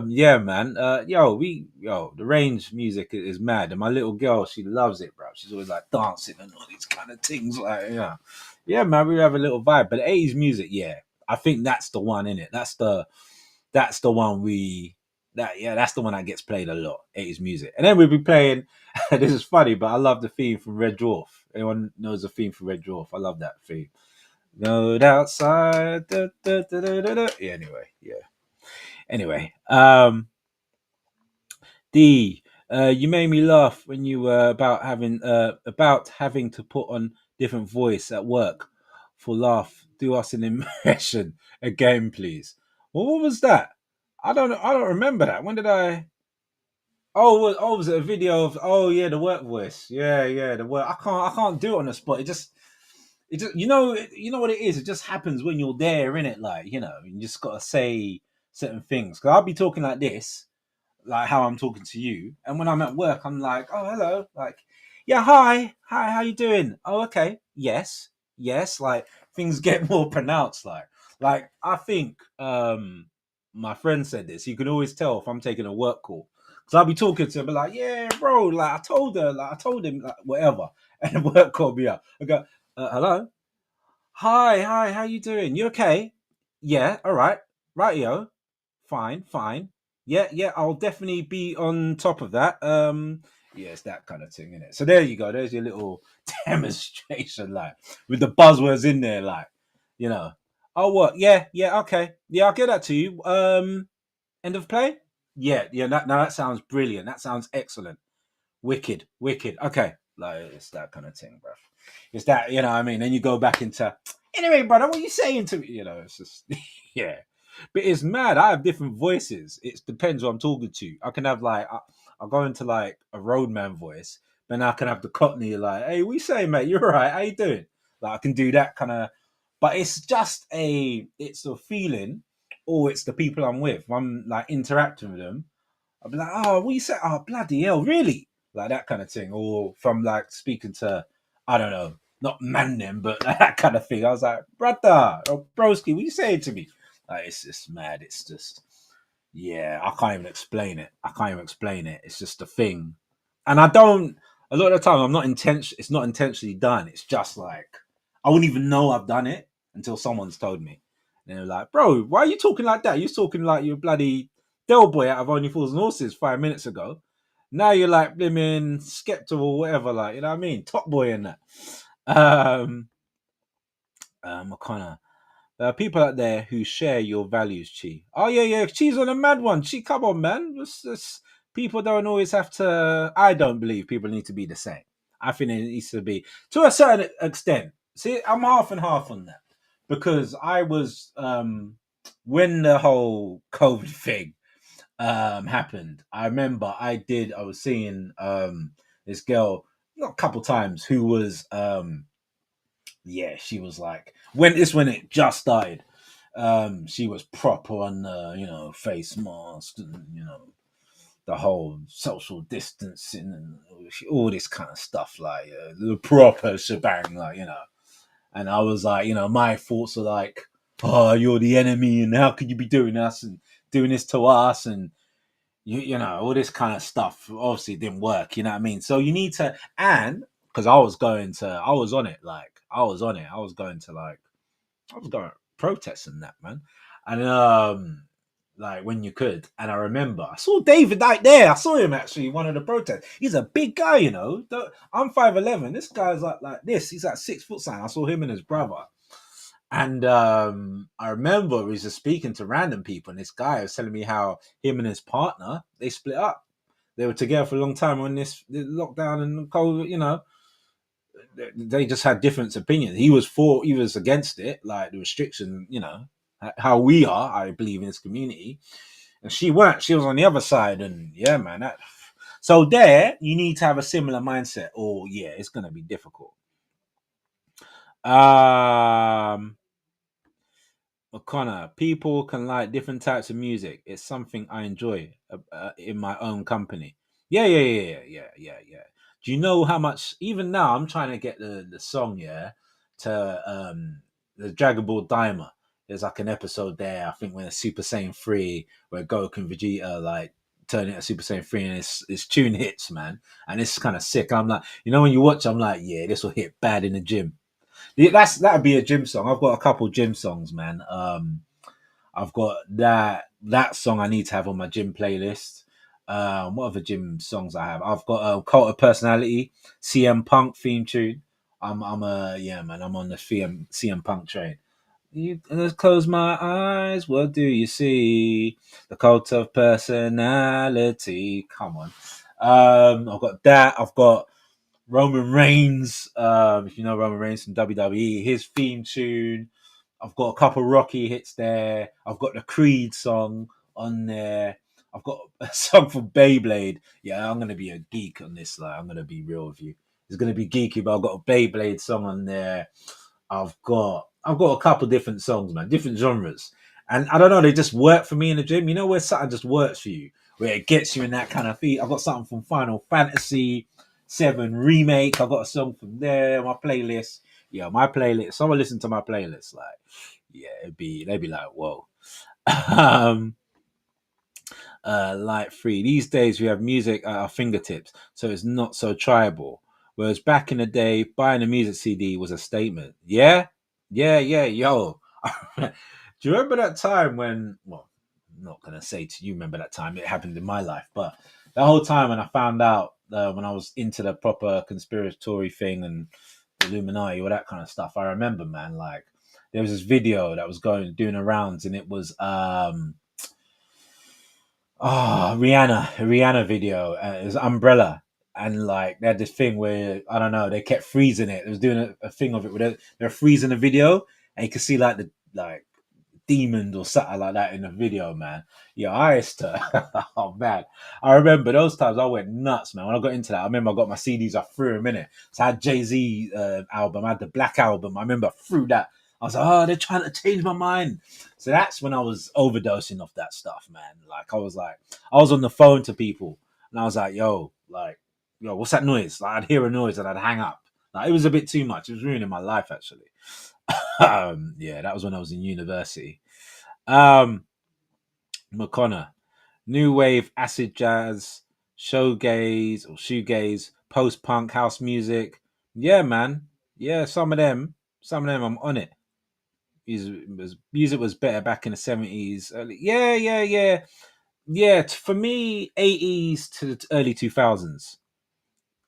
Yeah, man. The range music is mad. And my little girl, she loves it, bro. She's always like dancing and all these kind of things. Like, yeah. Yeah, man, we have a little vibe. But the 80s music, yeah. I think that's the one, in it. That's the one that's the one that gets played a lot, 80s music. And then we'll be playing this is funny, but I love the theme from Red Dwarf. Anyone knows the theme from Red Dwarf? I love that theme. Note outside. Da, da, da, da, da, da. Yeah, anyway, yeah. Anyway, D, you made me laugh when you were about having to put on different voice at work for laugh. Do us an impression again, please. Well, what was that? I don't remember that. When did I? Oh, was it a video of? Oh, yeah, the work voice. Yeah, yeah, the work. I can't do it on the spot. It just you know what it is. It just happens when you're there, in it. Like you just gotta say certain things. Cause I'll be talking like this, like how I'm talking to you, and when I'm at work, I'm like, oh, hello, like, yeah, hi, how you doing? Oh, okay, yes, yes. Like things get more pronounced. Like I think my friend said this. You can always tell if I'm taking a work call. Cause I'll be talking to him, be like, yeah, bro, like I told him, like, whatever, and the work called me up. I go, hello. Hi, how you doing? You okay? Yeah, all right. Rightio. Fine. Yeah, I'll definitely be on top of that. Yeah, it's that kind of thing, isn't it? So there you go. There's your little demonstration, like with the buzzwords in there, like, you know. Oh, what? Yeah, yeah, okay, yeah, I'll get that to you. End of play. Yeah, yeah. That sounds brilliant. That sounds excellent. Wicked, wicked. Okay, like it's that kind of thing, bro. It's that, you know what I mean? Then you go back into, anyway, brother, what are you saying to me? You know, it's just, yeah. But it's mad. I have different voices. It depends who I'm talking to. I can have like, I'll go into like a roadman voice, then I can have the Cockney, like, hey, what you saying, mate? You're all right. How you doing? Like, I can do that kind of, but it's a feeling, or it's the people I'm with. If I'm like interacting with them, I'll be like, oh, what you say? Oh, bloody hell, really? Like that kind of thing. Or from like speaking to, I don't know, not man them, but that kind of thing. I was like, brother, or broski, what you saying to me? Like, it's just mad. It's just, yeah, I can't even explain it. I can't even explain it. It's just a thing. And I don't, a lot of the time, it's not intentionally done. It's just like, I wouldn't even know I've done it until someone's told me. And they're like, bro, why are you talking like that? You're talking like you're bloody Del Boy out of Only Fools and Horses 5 minutes ago. Now you're like blimmin' Skepta or whatever, like, you know what I mean? Top Boy and that. Um, O'Connor. There are people out there who share your values, Chi. Oh yeah, yeah. Chi's on a mad one. Chi, come on, man. People don't always have to. I don't believe people need to be the same. I think it needs to be to a certain extent. See, I'm half and half on that because I was when the whole COVID thing happened. I remember I was seeing this girl not a couple times who was yeah, she was like when it just started. She was proper on the, you know, face mask and, you know, the whole social distancing and all this kind of stuff, like the proper shebang, like, you know. And I was like, you know, my thoughts are like, oh, you're the enemy, and how could you be doing us and doing this to us, and you know, all this kind of stuff. Obviously, it didn't work. You know what I mean? So you need to, and because I was on it, like I was on it. I was going protest and that, man. And like when you could. And I remember I saw David out there. I saw him actually in one of the protests. He's a big guy, you know. I'm 5'11". This guy's like this. He's like 6 foot something. I saw him and his brother. And I remember he was just speaking to random people, and this guy was telling me how him and his partner, they split up. They were together for a long time when this lockdown and COVID, you know, they just had different opinions. He was against it, like the restriction, you know, how we are, I believe, in this community. And she weren't. She was on the other side, and yeah, man. So there, you need to have a similar mindset, or yeah, it's gonna be difficult. Um, O'Connor, people can like different types of music. It's something I enjoy in my own company. Yeah, yeah, yeah, yeah, yeah, yeah, yeah. Do you know how much? Even now, I'm trying to get the song, yeah, to the Dragon Ball Daima. There's like an episode there, I think, when it's Super Saiyan 3, where Goku and Vegeta like turn into Super Saiyan 3, and it's tune hits, man. And it's kind of sick. I'm like, you know, when you watch, I'm like, yeah, this will hit bad in the gym. Yeah, that'd be a gym song. I've got a couple gym songs, man. I've got that song I need to have on my gym playlist. What other gym songs I have? I've got a Cult of Personality, CM Punk theme tune. I'm a yeah, man. I'm on the CM Punk train. You just close my eyes. What do you see? The Cult of Personality. Come on. I've got that. I've got Roman Reigns, if you know Roman Reigns from WWE, his theme tune. I've got a couple Rocky hits there. I've got the Creed song on there. I've got a song from Beyblade. Yeah, I'm gonna be a geek on this. Like, I'm gonna be real with you. It's gonna be geeky, but I've got a Beyblade song on there. I've got a couple different songs, man, different genres, and I don't know. They just work for me in the gym. You know where something just works for you, where it gets you in that kind of feet. I've got something from Final Fantasy 7 remake. I've got a song from there. My playlist, yeah, my playlist. Someone listen to my playlist, like, yeah, they'd be like, whoa. um, Light free. These days we have music at our fingertips, so it's not so tribal. Whereas back in the day, buying a music CD was a statement. Yeah, yeah, yeah, yo. Do you remember that time when? Well, I'm not gonna say to you. Remember that time? It happened in my life, but the whole time when I found out when I was into the proper conspiratory thing and Illuminati, all that kind of stuff. I remember, man, like there was this video that was doing the rounds, and it was Rihanna video. It was Umbrella, and like they had this thing where I don't know, they kept freezing it. It was doing a thing of it where they're freezing the video, and you could see like the like demons or something like that in the video, man. Yeah, I used to. Oh man, I remember those times. I went nuts, man. When I got into that, I remember I got my CDs. I threw them in it. So I had Jay-Z album. I had the Black album. I remember I threw that. I was like, oh, they're trying to change my mind. So that's when I was overdosing off that stuff, man. Like I was on the phone to people, and I was like, yo, what's that noise? Like I'd hear a noise and I'd hang up. Like it was a bit too much. It was ruining my life, actually. Yeah, that was when I was in university. McConnor, new wave, acid jazz, shoegaze, post punk, house music. Yeah, man. Yeah, some of them, I'm on it. Music was better back in the 70s. Yeah, yeah, yeah, yeah. For me, 80s to the early 2000s,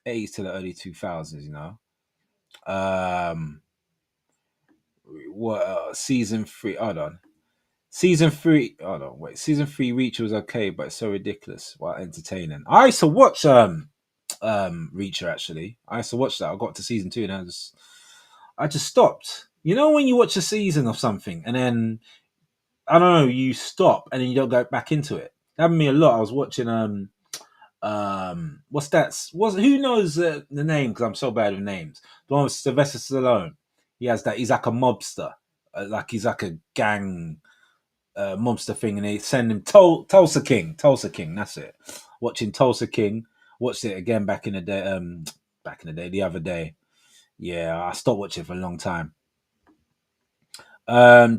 80s to the early 2000s. Um, what season three? Hold on. Season three. Oh no, wait. Season three Reach was okay, but it's so ridiculous. While entertaining. I used to watch Reacher actually. I used to watch that. I got to season two and I just stopped. You know when you watch a season of something and then I don't know, you stop and then you don't go back into it. That happened to me a lot. I was watching what's that? Who knows the name? Because I'm so bad with names. The one with Sylvester Stallone. He has that. He's like a mobster. Like he's like a gang monster thing, and they send him Tulsa King. Tulsa King, that's it. Watching Tulsa King. Watched it again back in the day. The other day. Yeah, I stopped watching for a long time.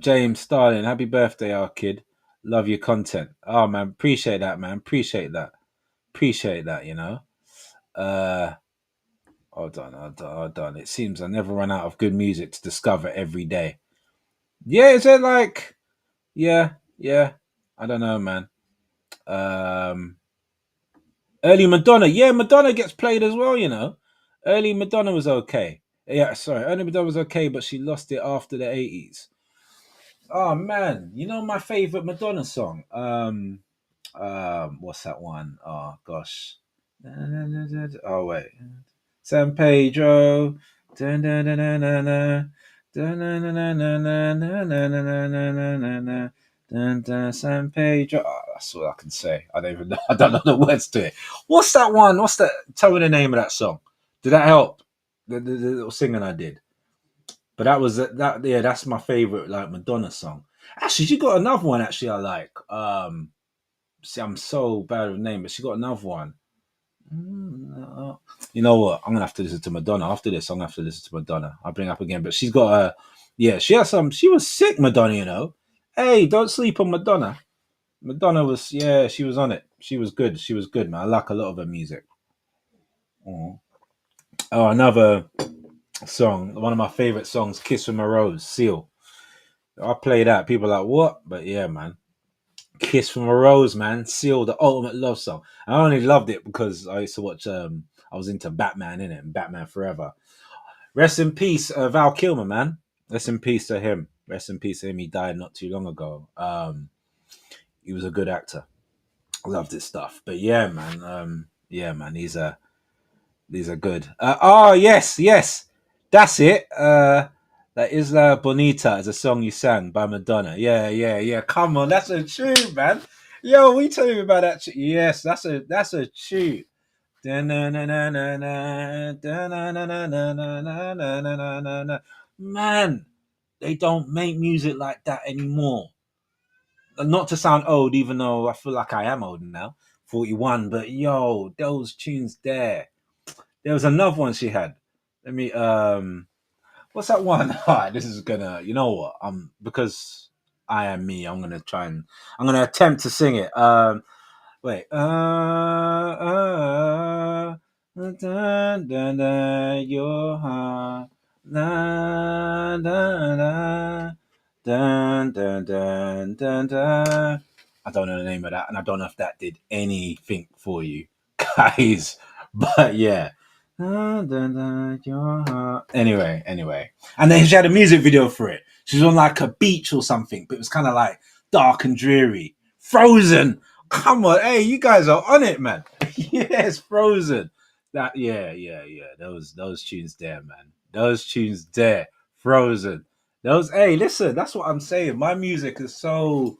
James Starling, happy birthday, our kid. Love your content. Oh man, appreciate that, man. Appreciate that. Uh, hold on. It seems I never run out of good music to discover every day. Yeah, is it like? Yeah, yeah. I don't know, man. Um, Early Madonna. Yeah, Madonna gets played as well. Early Madonna was okay. Yeah, sorry. Early Madonna was okay, but she lost it after the 80s. Oh, man. You know my favorite Madonna song? What's that one? Oh, gosh. Oh, wait. San Pedro. Dun, dun, dun, dun, dun, dun. Dun, dun, dun, dun, dun, dun, dun, dun, dun, dun, dun, dun, dun. Dun, dun, San Pedro. Oh, that's all I can say. I don't even know. I don't know the words to it. What's that one? What's that? Tell me the name of that song. Did that help? The little singing I did. But that was that. Yeah, that's my favorite like Madonna song. Actually, she got another one. Actually, I like. See, I'm so bad with name, but she got another one. You know what? I'm gonna have to listen to Madonna after this. I'm gonna have to listen to Madonna. I'll bring up again, but she's got a. Yeah, she has some. She was sick, Madonna. Hey, don't sleep on Madonna. Madonna was. Yeah, she was on it. She was good. She was good, man. I like a lot of her music. Mhm. Oh, another song. One of my favorite songs, "Kiss from a Rose," Seal. I play that. People are like, what? But yeah, man. Kiss from a Rose, man. Seal, the ultimate love song. I only loved it because I used to watch I was into Batman in it and Batman Forever. Rest in peace, Val Kilmer, man. Rest in peace to him. Rest in peace to him. He died not too long ago. He was a good actor. Loved his stuff. But yeah, man. Yeah, man. These are good. Oh yes, yes. That's it. That Isla Bonita is a song you sang by Madonna. Yeah, yeah, yeah. Come on, that's a tune, man. Yo, we tell you about that. Yes, that's a tune. Man, they don't make music like that anymore. Not to sound old, even though I feel like I am old now, 41. But yo, those tunes there. There was another one she had. Let me what's that one? Alright, this is gonna you know what? Because I am me, I'm gonna attempt to sing it. Wait. Dun, dun, dun, your heart. La, la, la. Dun, dun, dun, dun, dun. I don't know the name of that, and I don't know if that did anything for you. Guys, But yeah. Anyway. And then she had a music video for it. She was on like a beach or something, but it was kind of like dark and dreary. Frozen. Come on. Hey, you guys are on it, man. Yes, Frozen. That yeah. Those tunes there, man. Those tunes there. Frozen. Those hey, listen, that's what I'm saying. My music is so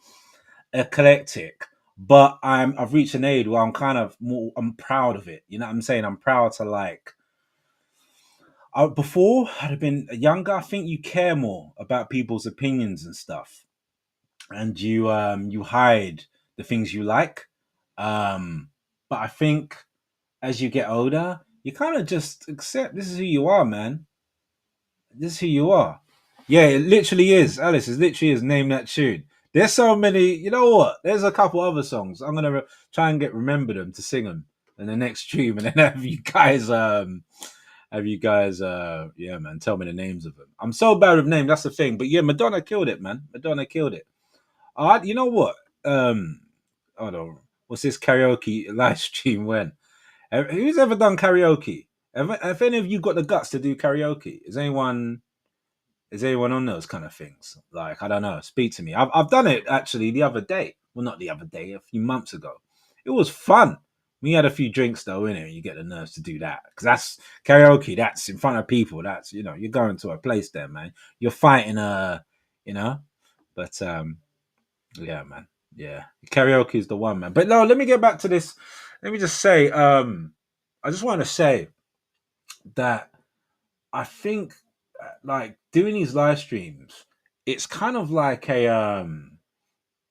eclectic, but I've reached an age where I'm kind of more I'm proud of it. You know what I'm saying? I'm proud to like before I'd have been younger, I think you care more about people's opinions and stuff. And you hide the things you like. Um but I think as you get older, you kind of just accept this is who you are, man. This is who you are. Yeah, it literally is. Alice, it literally is. Name that tune. There's so many. You know what? There's a couple other songs. I'm gonna try and remember them to sing them in the next stream, and then have you guys yeah, man, tell me the names of them. I'm so bad with names. That's the thing. But yeah, Madonna killed it, man. Madonna killed it. You know what? Hold on. What's this karaoke live stream when? Who's ever done karaoke? Have any of you got the guts to do karaoke? Is anyone on those kind of things? Like, I don't know. Speak to me. I've done it actually the other day. Well, not the other day, a few months ago. It was fun. We had a few drinks though in it. You get the nerves to do that because that's karaoke. That's in front of people. That's you're going to a place there, man. You're fighting you know. But yeah, man. Yeah, karaoke is the one, man. But no, let me get back to this. Let me just say, I just want to say that I think like doing these live streams, it's kind of like a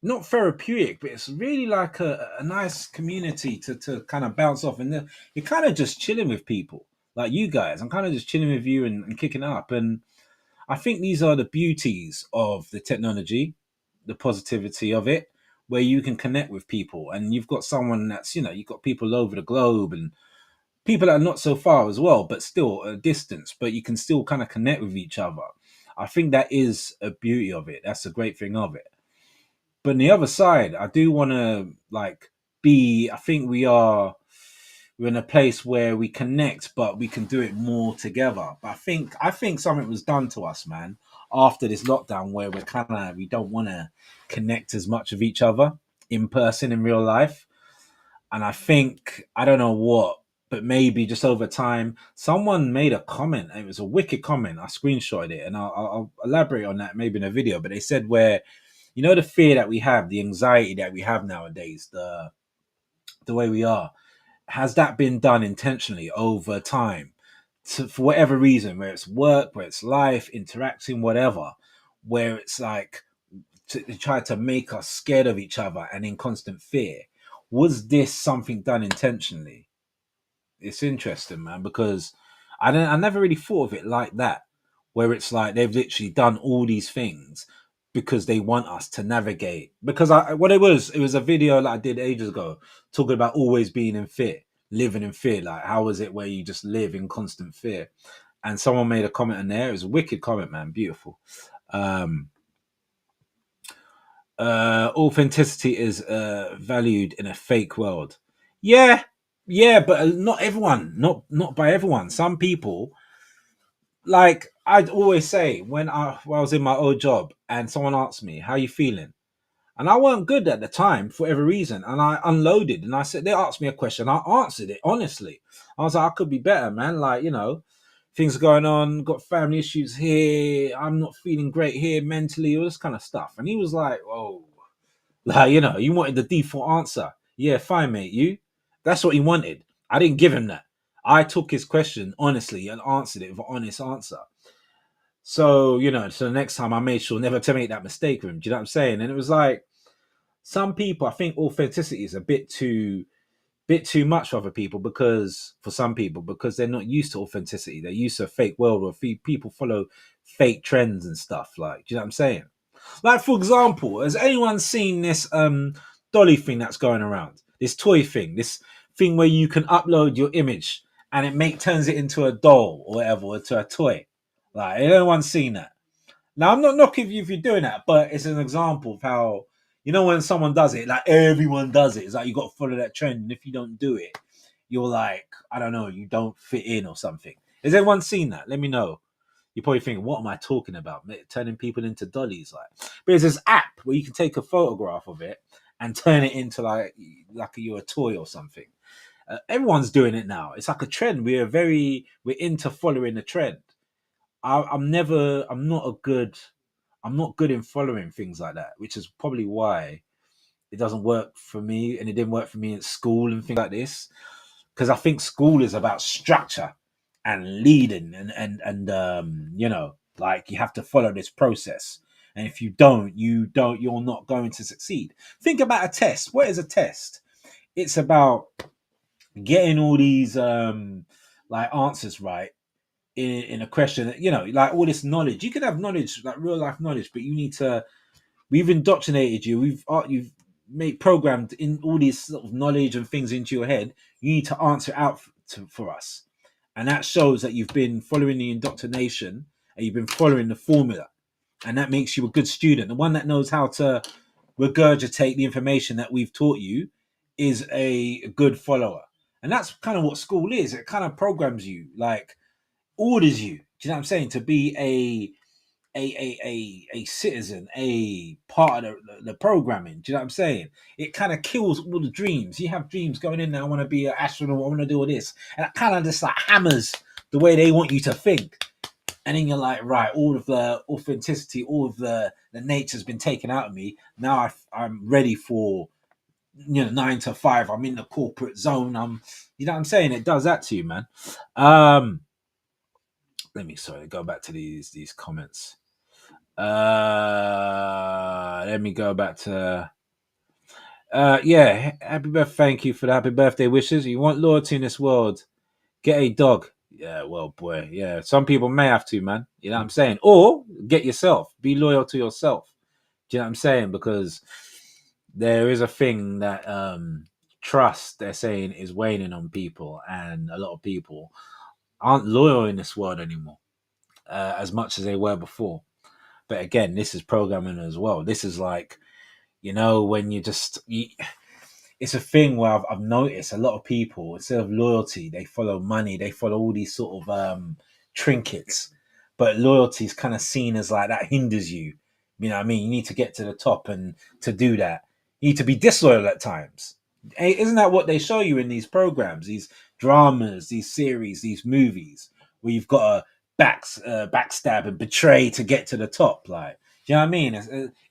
not therapeutic, but it's really like a nice community to kind of bounce off, and you're kind of just chilling with people like you guys. I'm kind of just chilling with you and kicking it up, and I think these are the beauties of the technology, the positivity of it, where you can connect with people, and you've got someone that's you've got people over the globe and people that are not so far as well, but still a distance, but you can still kind of connect with each other. I think that is a beauty of it. That's a great thing of it. But on the other side, I do want to like I think we're in a place where we connect, but we can do it more together. But I think something was done to us, man, after this lockdown where we don't want to connect as much with each other in person in real life. And I think I don't know what, but maybe just over time, someone made a comment. And it was a wicked comment. I screenshotted it, and I'll elaborate on that maybe in a video. But they said where the fear that we have, the anxiety that we have nowadays, the way we are, has that been done intentionally over time, for whatever reason, where it's work, where it's life, interacting, whatever, where it's like to try to make us scared of each other and in constant fear. Was this something done intentionally? It's interesting, man, because I never really thought of it like that, where it's like they've literally done all these things because they want us to navigate. Because it was a video that I did ages ago talking about always being in fear, living in fear. Like, how is it where you just live in constant fear? And someone made a comment in there. It was a wicked comment, man, beautiful. Um, Authenticity is valued in a fake world. Yeah, yeah, but not everyone, not by everyone. Some people, like I'd always say when I was in my old job and someone asked me how you feeling, and I weren't good at the time for every reason, and I unloaded and I said they asked me a question, I answered it honestly. I was like, I could be better, man. Like things are going on, got family issues here. I'm not feeling great here mentally, all this kind of stuff. And he was like, "Whoa." Like, you wanted the default answer. Yeah, fine, mate. That's what he wanted. I didn't give him that. I took his question honestly and answered it with an honest answer. So, so the next time I made sure never to make that mistake with him. Do you know what I'm saying? And it was like some people, I think authenticity is a bit too much for other people for some people, because they're not used to authenticity. They're used to a fake world where people follow fake trends and stuff. Like, do you know what I'm saying? Like, for example, has anyone seen this dolly thing that's going around? This toy thing, this thing where you can upload your image and turns it into a doll or whatever, or to a toy. Like, anyone seen that? Now, I'm not knocking you if you're doing that, but it's an example of how when someone does it, like everyone does it. It's like you got to follow that trend, and if you don't do it, you're like, I don't know, you don't fit in or something. Has everyone seen that? Let me know. You're probably thinking, what am I talking about? Turning people into dollies, like. But there's this app where you can take a photograph of it and turn it into like you're a toy or something. Everyone's doing it now. It's like a trend. We're into following the trend. I'm not good in following things like that, which is probably why it doesn't work for me, and it didn't work for me at school and things like this. Because I think school is about structure and leading, and like you have to follow this process. And if you don't, you're not going to succeed. Think about a test. What is a test? It's about getting all these like answers right in a question that, like all this knowledge. You can have knowledge, like real life knowledge, but you need to. We've indoctrinated you. You've made programmed in all these sort of knowledge and things into your head. You need to answer out for us, and that shows that you've been following the indoctrination and you've been following the formula, and that makes you a good student. The one that knows how to regurgitate the information that we've taught you is a good follower. And that's kind of what school is. It kind of programs you, like orders you. Do you know what I'm saying? To be a citizen, a part of the programming. Do you know what I'm saying? It kind of kills all the dreams. You have dreams going in there. I want to be an astronaut. I want to do all this, and it kind of just like hammers the way they want you to think. And then you're like, right, all of the authenticity, all of the nature's been taken out of me. Now I'm ready for 9 to 5. I'm in the corporate zone. You know what I'm saying? It does that to you, man. Let me go back to these comments. Let me go back to happy birthday. Thank you for the happy birthday wishes. You want loyalty in this world, get a dog. Yeah, well, boy, yeah. Some people may have to, man. You know what I'm saying? Or get yourself. Be loyal to yourself. Do you know what I'm saying? Because there is a thing that trust, they're saying, is waning on people, and a lot of people aren't loyal in this world anymore as much as they were before. But again, this is programming as well. This is like, when it's a thing where I've noticed a lot of people, instead of loyalty, they follow money. They follow all these sort of trinkets. But loyalty is kind of seen as like that hinders you. You know what I mean? You need to get to the top, and to do that, you need to be disloyal at times. Isn't that what they show you in these programs, these dramas, these series, these movies, where you've got to backstab and betray to get to the top? Like, do you know what I mean?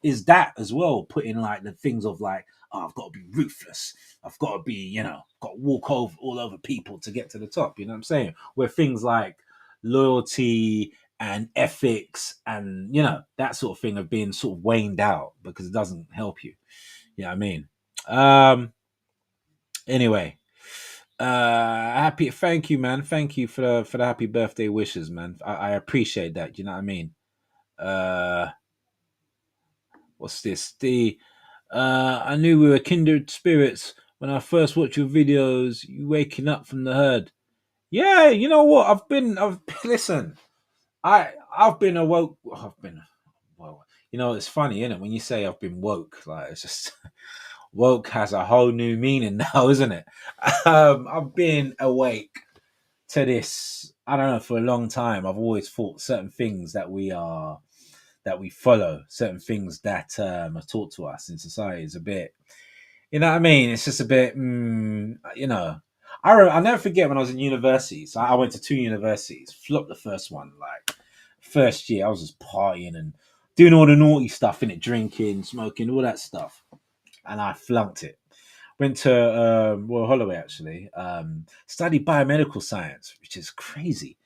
Is that as well putting like the things of like, oh, I've got to be ruthless. I've got to be, got to walk all over people to get to the top. You know what I'm saying? Where things like loyalty and ethics and, that sort of thing have been sort of waned out because it doesn't help you. You know what I mean? Anyway, thank you, man. Thank you for the happy birthday wishes, man. I appreciate that. You know what I mean? What's this? I knew we were kindred spirits when I first watched your videos. You waking up from the herd. Yeah, you know what? Listen. I've been awoke. Well, it's funny, isn't it? When you say I've been woke, like it's just woke has a whole new meaning now, isn't it? I've been awake to this. I don't know, for a long time. I've always thought certain things that we follow, certain things that are taught to us in society is a bit, you know what I mean? It's just a bit, I'll never forget when I was in university. So I went to 2 universities, flopped the first one. Like, first year, I was just partying and doing all the naughty stuff in it, drinking, smoking, all that stuff. And I flunked it. Went to Royal Holloway, actually. Studied biomedical science, which is crazy.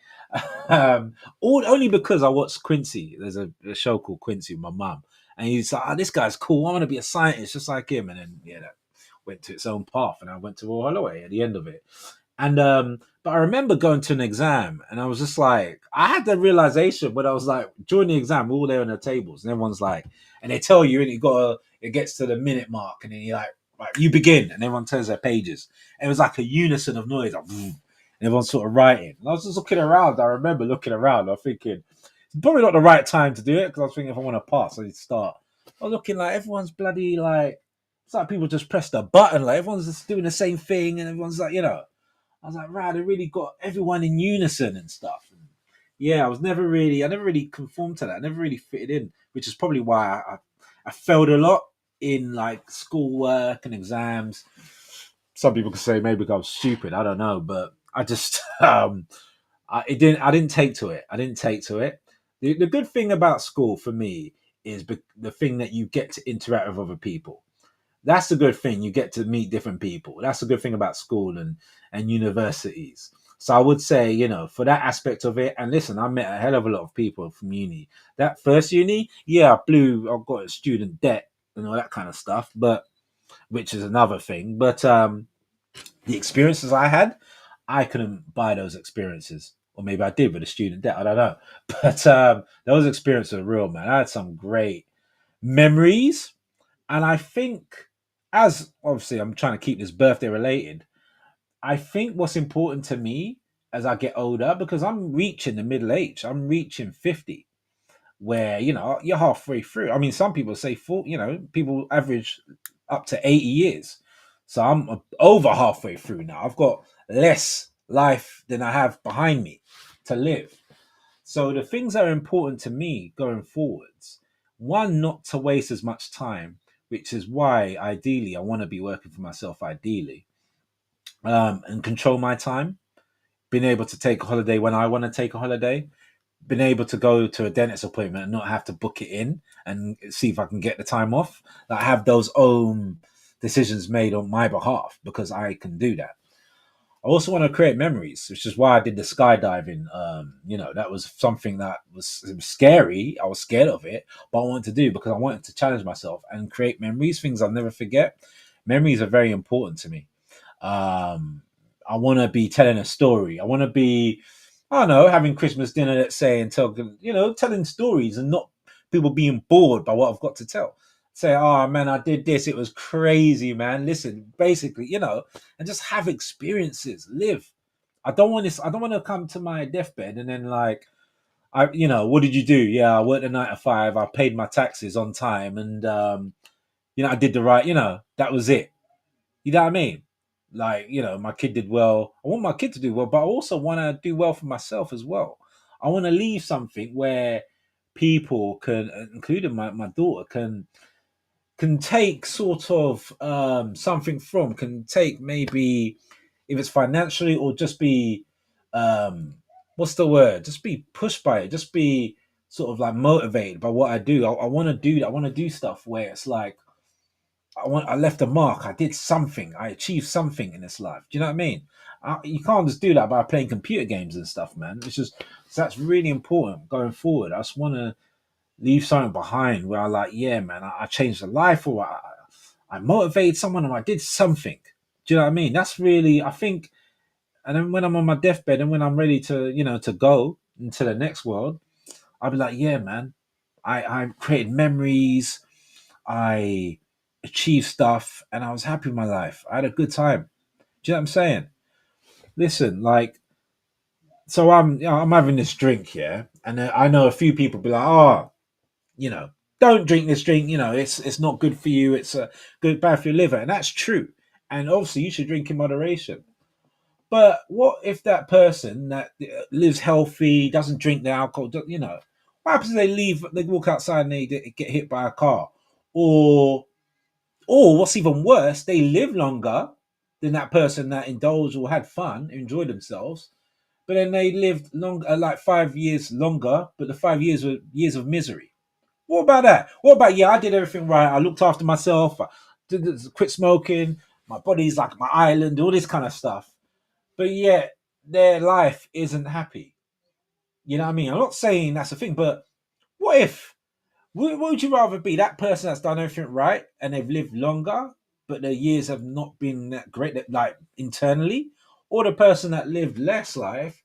Only because I watched Quincy. There's a show called Quincy with my mum. And he's like, oh, this guy's cool. I want to be a scientist just like him. And then, that went to its own path. And I went to Royal Holloway at the end of it. And but I remember going to an exam, and I was just like, I had the realization when I was like, during the exam, we're all there on the tables, and everyone's like, and they tell you, and it gets to the minute mark, and then you're like, right, you begin, and everyone turns their pages. And it was like a unison of noise, like, and everyone's sort of writing. And I was just looking around. I remember looking around. I was thinking, it's probably not the right time to do it, because I was thinking, if I want to pass, I need to start. I was looking like everyone's bloody like, it's like people just pressed a button, like everyone's just doing the same thing, and everyone's like, I was like, right, they really got everyone in unison and stuff. And yeah, I never really conformed to that. I never really fitted in, which is probably why I failed a lot in like schoolwork and exams. Some people could say maybe I was stupid. I don't know, but I just I didn't take to it. I didn't take to it. The good thing about school for me is the thing that you get to interact with other people. That's the good thing. You get to meet different people. That's the good thing about school and universities. So I would say, you know, for that aspect of it, and listen, I met a hell of a lot of people from uni. That first uni, yeah, I got a student debt and all that kind of stuff, but which is another thing. But the experiences I had, I couldn't buy those experiences. Or maybe I did with a student debt. I don't know. But those experiences are real, man. I had some great memories. And I think, as obviously I'm trying to keep this birthday related, I think what's important to me as I get older, because I'm reaching the middle age, I'm reaching 50, where, you know, you're halfway through. I mean, some people say full, you know, people average up to 80 years. So I'm over halfway through now. I've got less life than I have behind me to live. So the things that are important to me going forwards, one, not to waste as much time, which is why ideally I want to be working for myself, ideally, and control my time, being able to take a holiday when I want to take a holiday, been able to go to a dentist appointment and not have to book it in and see if I can get the time off. Like, I have those own decisions made on my behalf because I can do that. I also want to create memories, which is why I did the skydiving. You know, that was something that was scary. I was scared of it, but I wanted to do because I wanted to challenge myself and create memories, things I'll never forget. Memories are very important to me. Um, I want to be telling a story. I want to be, I don't know, having Christmas dinner, let's say, and tell, you know, telling stories and not people being bored by what I've got to tell. Say, oh man, I did this. It was crazy, man. Listen, basically, you know, and just have experiences, live. I don't want this. I don't want to come to my deathbed and then like, you know, what did you do? Yeah, I worked a 9 to 5. I paid my taxes on time, and you know, I did the right. You know, that was it. You know what I mean? Like, you know, my kid did well. I want my kid to do well, but I also want to do well for myself as well. I want to leave something where people can, including my daughter, can take sort of something from, can take maybe if it's financially or just be um, what's the word? Just be pushed by it. Just be sort of like motivated by what I do. I want to do that. I want to do stuff where it's like I left a mark. I did something. I achieved something in this life. Do you know what I mean? You can't just do that by playing computer games and stuff, man. It's just so that's really important going forward. I just want to leave something behind where I like, yeah, man, I changed a life, or I motivated someone, or I did something. Do you know what I mean? That's really, I think. And then when I'm on my deathbed and when I'm ready to, you know, to go into the next world, I'll be like, yeah, man, I created memories. I achieved stuff and I was happy with my life. I had a good time. Do you know what I'm saying? Listen, like, so I'm having this drink here, and I know a few people be like, oh, you know, don't drink this drink. You know, it's not good for you. It's good bad for your liver, and that's true. And obviously, you should drink in moderation. But what if that person that lives healthy, doesn't drink the alcohol, you know, what happens if they leave, they walk outside and they get hit by a car? Or what's even worse, they live longer than that person that indulged or had fun, enjoyed themselves, but then they lived longer, like 5 years longer, but the 5 years were years of misery. What about that? What about, yeah, I did everything right. I looked after myself. I quit smoking. My body's like my island, all this kind of stuff. But yet their life isn't happy. You know what I mean? I'm not saying that's a thing, but what if? What would you rather be, that person that's done everything right and they've lived longer, but their years have not been that great, like internally, or the person that lived less life,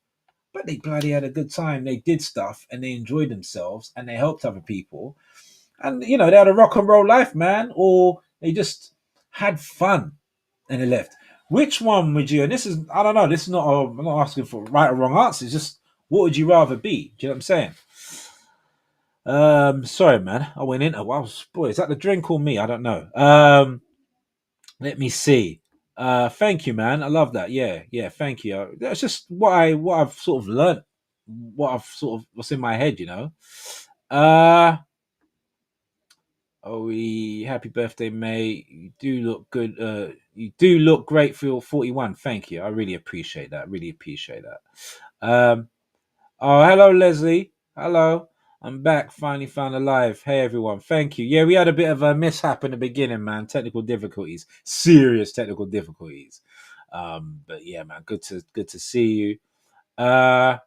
but they bloody had a good time, they did stuff and they enjoyed themselves and they helped other people, and you know they had a rock and roll life, man, or they just had fun and they left. Which one would you? And this is, I don't know. This is not. I'm not asking for right or wrong answers. Just what would you rather be? Do you know what I'm saying? Sorry, man. I went into, wow, boy, is that the drink or me? I don't know. Let me see. Thank you, man. I love that. Yeah, yeah. Thank you. That's just what I've sort of learnt, what I've sort of what's in my head. Uh, Oh, we happy birthday, mate. You do look good. You do look great for your 41. Thank you. I really appreciate that. Really appreciate that. Um, oh, hello, Leslie. Hello. I'm back. Finally found alive. Hey, everyone. Thank you. Yeah, we had a bit of a mishap in the beginning, man. Technical difficulties. Serious technical difficulties. But yeah, man, good to see you. Uh,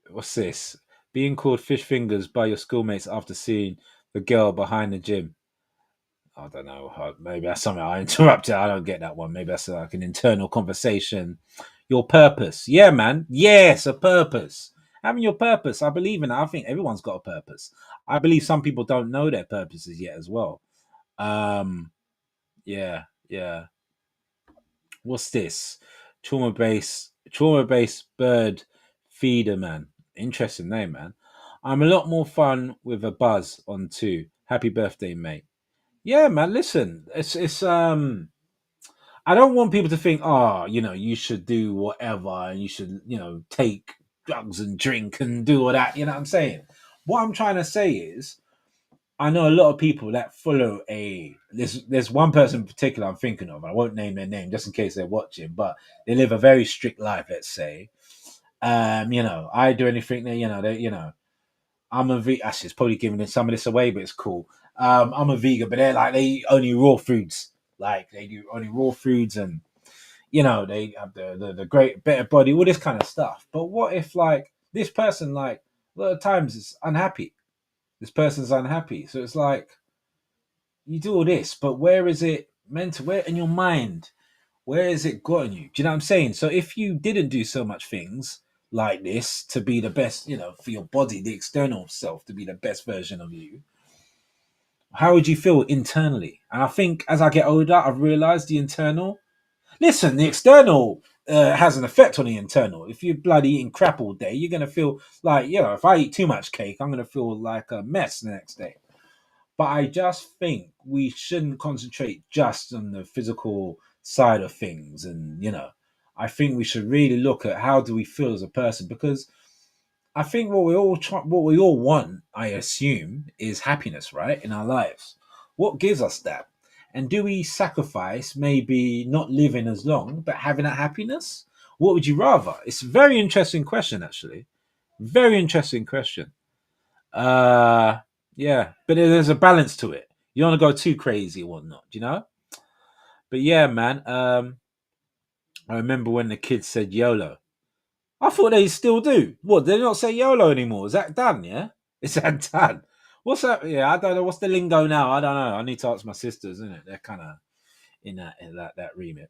what's this? Being called fish fingers by your schoolmates after seeing the girl behind the gym. I don't know. Maybe that's something I interrupted. I don't get that one. Maybe that's like an internal conversation. Your purpose. Yeah, man. Yes, a purpose. Having your purpose. I believe in it. I think everyone's got a purpose. I believe some people don't know their purposes yet as well. Um, yeah, yeah. What's this? Trauma based bird feeder, man. Interesting name, man. I'm a lot more fun with a buzz on two. Happy birthday, mate. Yeah, man. Listen, it's. I don't want people to think, oh, you should do whatever and you should, take drugs and drink and do all that. You know what I'm saying? What I'm trying to say is, I know a lot of people that follow there's one person in particular I'm thinking of. I won't name their name just in case they're watching, but they live a very strict life, let's say. I do anything that, I'm a vegan. Actually, it's probably giving some of this away, but it's cool. I'm a vegan, but they eat only raw foods. Like they do only raw foods, and they have the great better body, all this kind of stuff. But what if like this person like a lot of times is unhappy? This person's unhappy, so it's like you do all this, but where is it meant to? Where in your mind? Where has it gotten you? Do you know what I'm saying? So if you didn't do so much things like this to be the best, for your body, the external self to be the best version of you, how would you feel internally? And I think as I get older, I've realized the internal. Listen, the external has an effect on the internal. If you're bloody eating crap all day, you're gonna feel like, if I eat too much cake, I'm gonna feel like a mess the next day. But I just think we shouldn't concentrate just on the physical side of things, and I think we should really look at how do we feel as a person, because I think what we all want, I assume, is happiness, right, in our lives. What gives us that? And do we sacrifice maybe not living as long, but having that happiness? What would you rather? It's a very interesting question, actually. Very interesting question. Uh, yeah, but there's a balance to it. You don't want to go too crazy or whatnot. But yeah, man. I remember when the kids said YOLO. I thought they still do. What? They don't say YOLO anymore. Is that done? Yeah, is that done? What's that? Yeah, I don't know. What's the lingo now? I don't know. I need to ask my sisters, isn't it? They're kind of in that remit.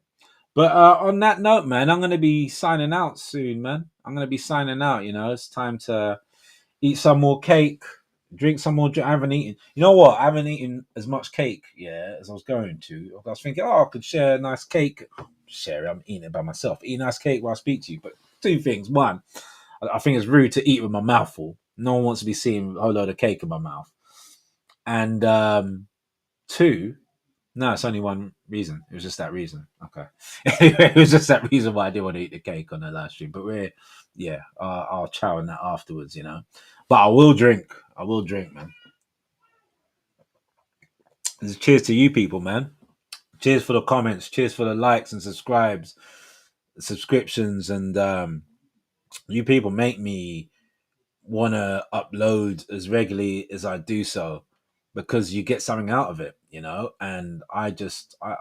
But on that note, man, I'm gonna be signing out soon, man. I'm gonna be signing out. It's time to eat some more cake, drink some more. I haven't eaten. You know what? I haven't eaten as much cake, as I was going to. I was thinking, I could share a nice cake. Share it. I'm eating it by myself. Eat a nice cake while I speak to you. But two things. One, I think it's rude to eat with my mouth full. No one wants to be seeing a whole load of cake in my mouth. And two, no, it's only one reason. It was just that reason. Okay. It was just that reason why I didn't want to eat the cake on the live stream. But I'll chow on that afterwards. But I will drink. I will drink, man. Cheers to you people, man. Cheers for the comments. Cheers for the likes and subscriptions. And you people make me want to upload as regularly as I do so, because you get something out of it. And I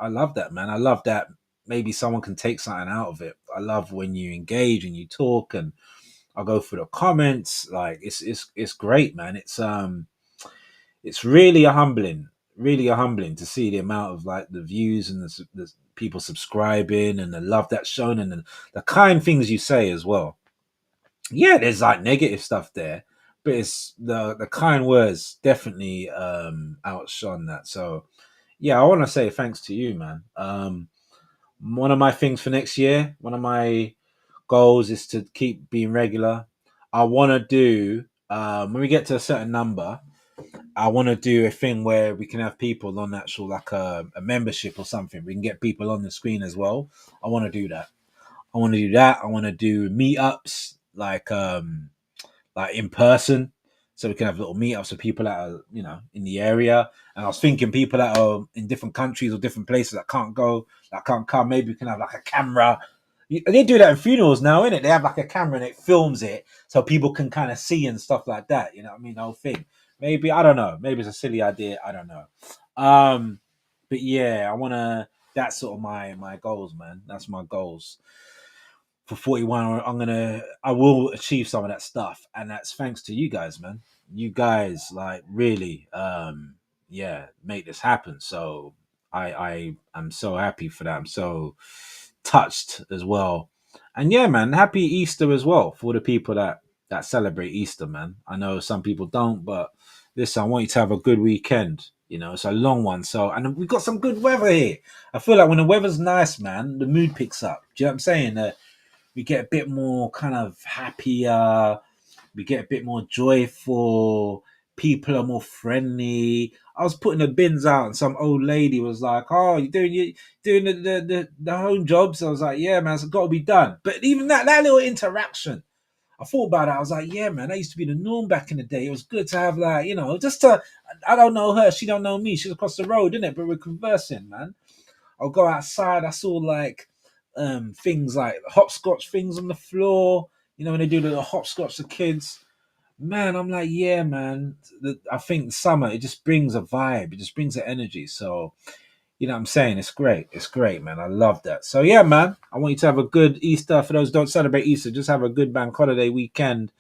love that, man. I love that maybe someone can take something out of it. I love when you engage and you talk, and I go through the comments. Like it's great, man. It's really a humbling to see the amount of like the views and the people subscribing and the love that's shown, and the kind things you say as well. Yeah, there's like negative stuff there, but it's the kind words definitely outshone that. So yeah, I want to say thanks to you, man. One of my things for next year, one of my goals is to keep being regular. I want to do when we get to a certain number, I want to do a thing where we can have people on actual like a membership or something. We can get people on the screen as well. I want to do that. I want to do that. I want to do meetups like in person, so we can have little meetups of people that are in the area. And I was thinking people that are in different countries or different places that can't go, that can't come. Maybe we can have like a camera. They do that in funerals now, innit? They have like a camera and it films it so people can kind of see and stuff like that. You know what I mean? The whole thing. Maybe I don't know. Maybe it's a silly idea. I don't know. Um, but yeah, I wanna. That's sort of my goals, man. That's my goals for 41. I will achieve some of that stuff, and that's thanks to you guys, man. You guys like really yeah, make this happen. So I am so happy for that. I'm so touched as well. And yeah, man, happy Easter as well for the people that celebrate Easter, man. I know some people don't, but listen, I want you to have a good weekend. It's a long one. So, and we've got some good weather here. I feel like when the weather's nice, man, the mood picks up. Do you know what I'm saying? We get a bit more kind of happier. We get a bit more joyful. People are more friendly. I was putting the bins out, and some old lady was like, "Oh, you doing the home jobs?" I was like, "Yeah, man, it's got to be done." But even that little interaction, I thought about it. I was like, "Yeah, man, that used to be the norm back in the day. It was good to have like, just to. I don't know her, she don't know me. She's across the road, isn't it? But we're conversing, man. I'll go outside. I saw like things like hopscotch things on the floor. When they do the hopscotch to kids. Man, I'm like, yeah, man. I think summer, it just brings a vibe. It just brings an energy. So, what I'm saying? It's great. It's great, man. I love that. So, yeah, man. I want you to have a good Easter. For those who don't celebrate Easter, just have a good bank holiday weekend.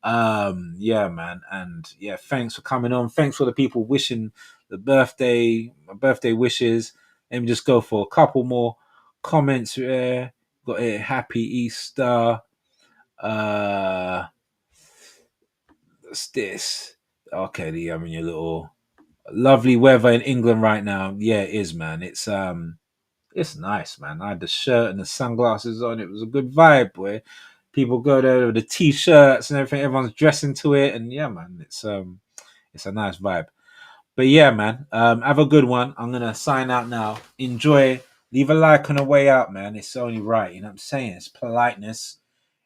Yeah, man. And yeah, thanks for coming on. Thanks for the people wishing my birthday wishes. Let me just go for a couple more comments there. Got a happy Easter. What's this? Okay, I mean your little lovely weather in England right now. Yeah, it is, man. It's nice, man. I had the shirt and the sunglasses on. It was a good vibe, boy. People go there with the t-shirts and everything. Everyone's dressing to it, and yeah, man, it's a nice vibe. But yeah, man, have a good one. I'm gonna sign out now. Enjoy. Leave a like on the way out, man. It's only right. You know what I'm saying? It's politeness.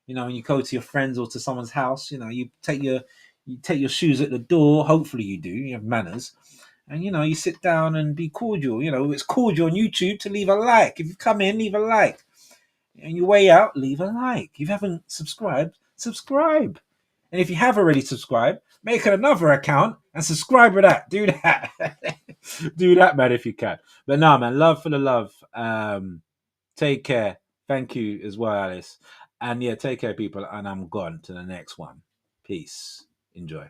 When you go to your friends or to someone's house, you take your shoes at the door. Hopefully you do. You have manners. And you sit down and be cordial. It's cordial on YouTube to leave a like. If you come in, leave a like. And your way out, leave a like. If you haven't subscribed, subscribe. And if you have already subscribed, make another account and subscribe to that. Do that. Do that, man, if you can. But no, man, love for the love. Take care. Thank you as well, Alice. And yeah, take care, people. And I'm gone to the next one. Peace. Enjoy.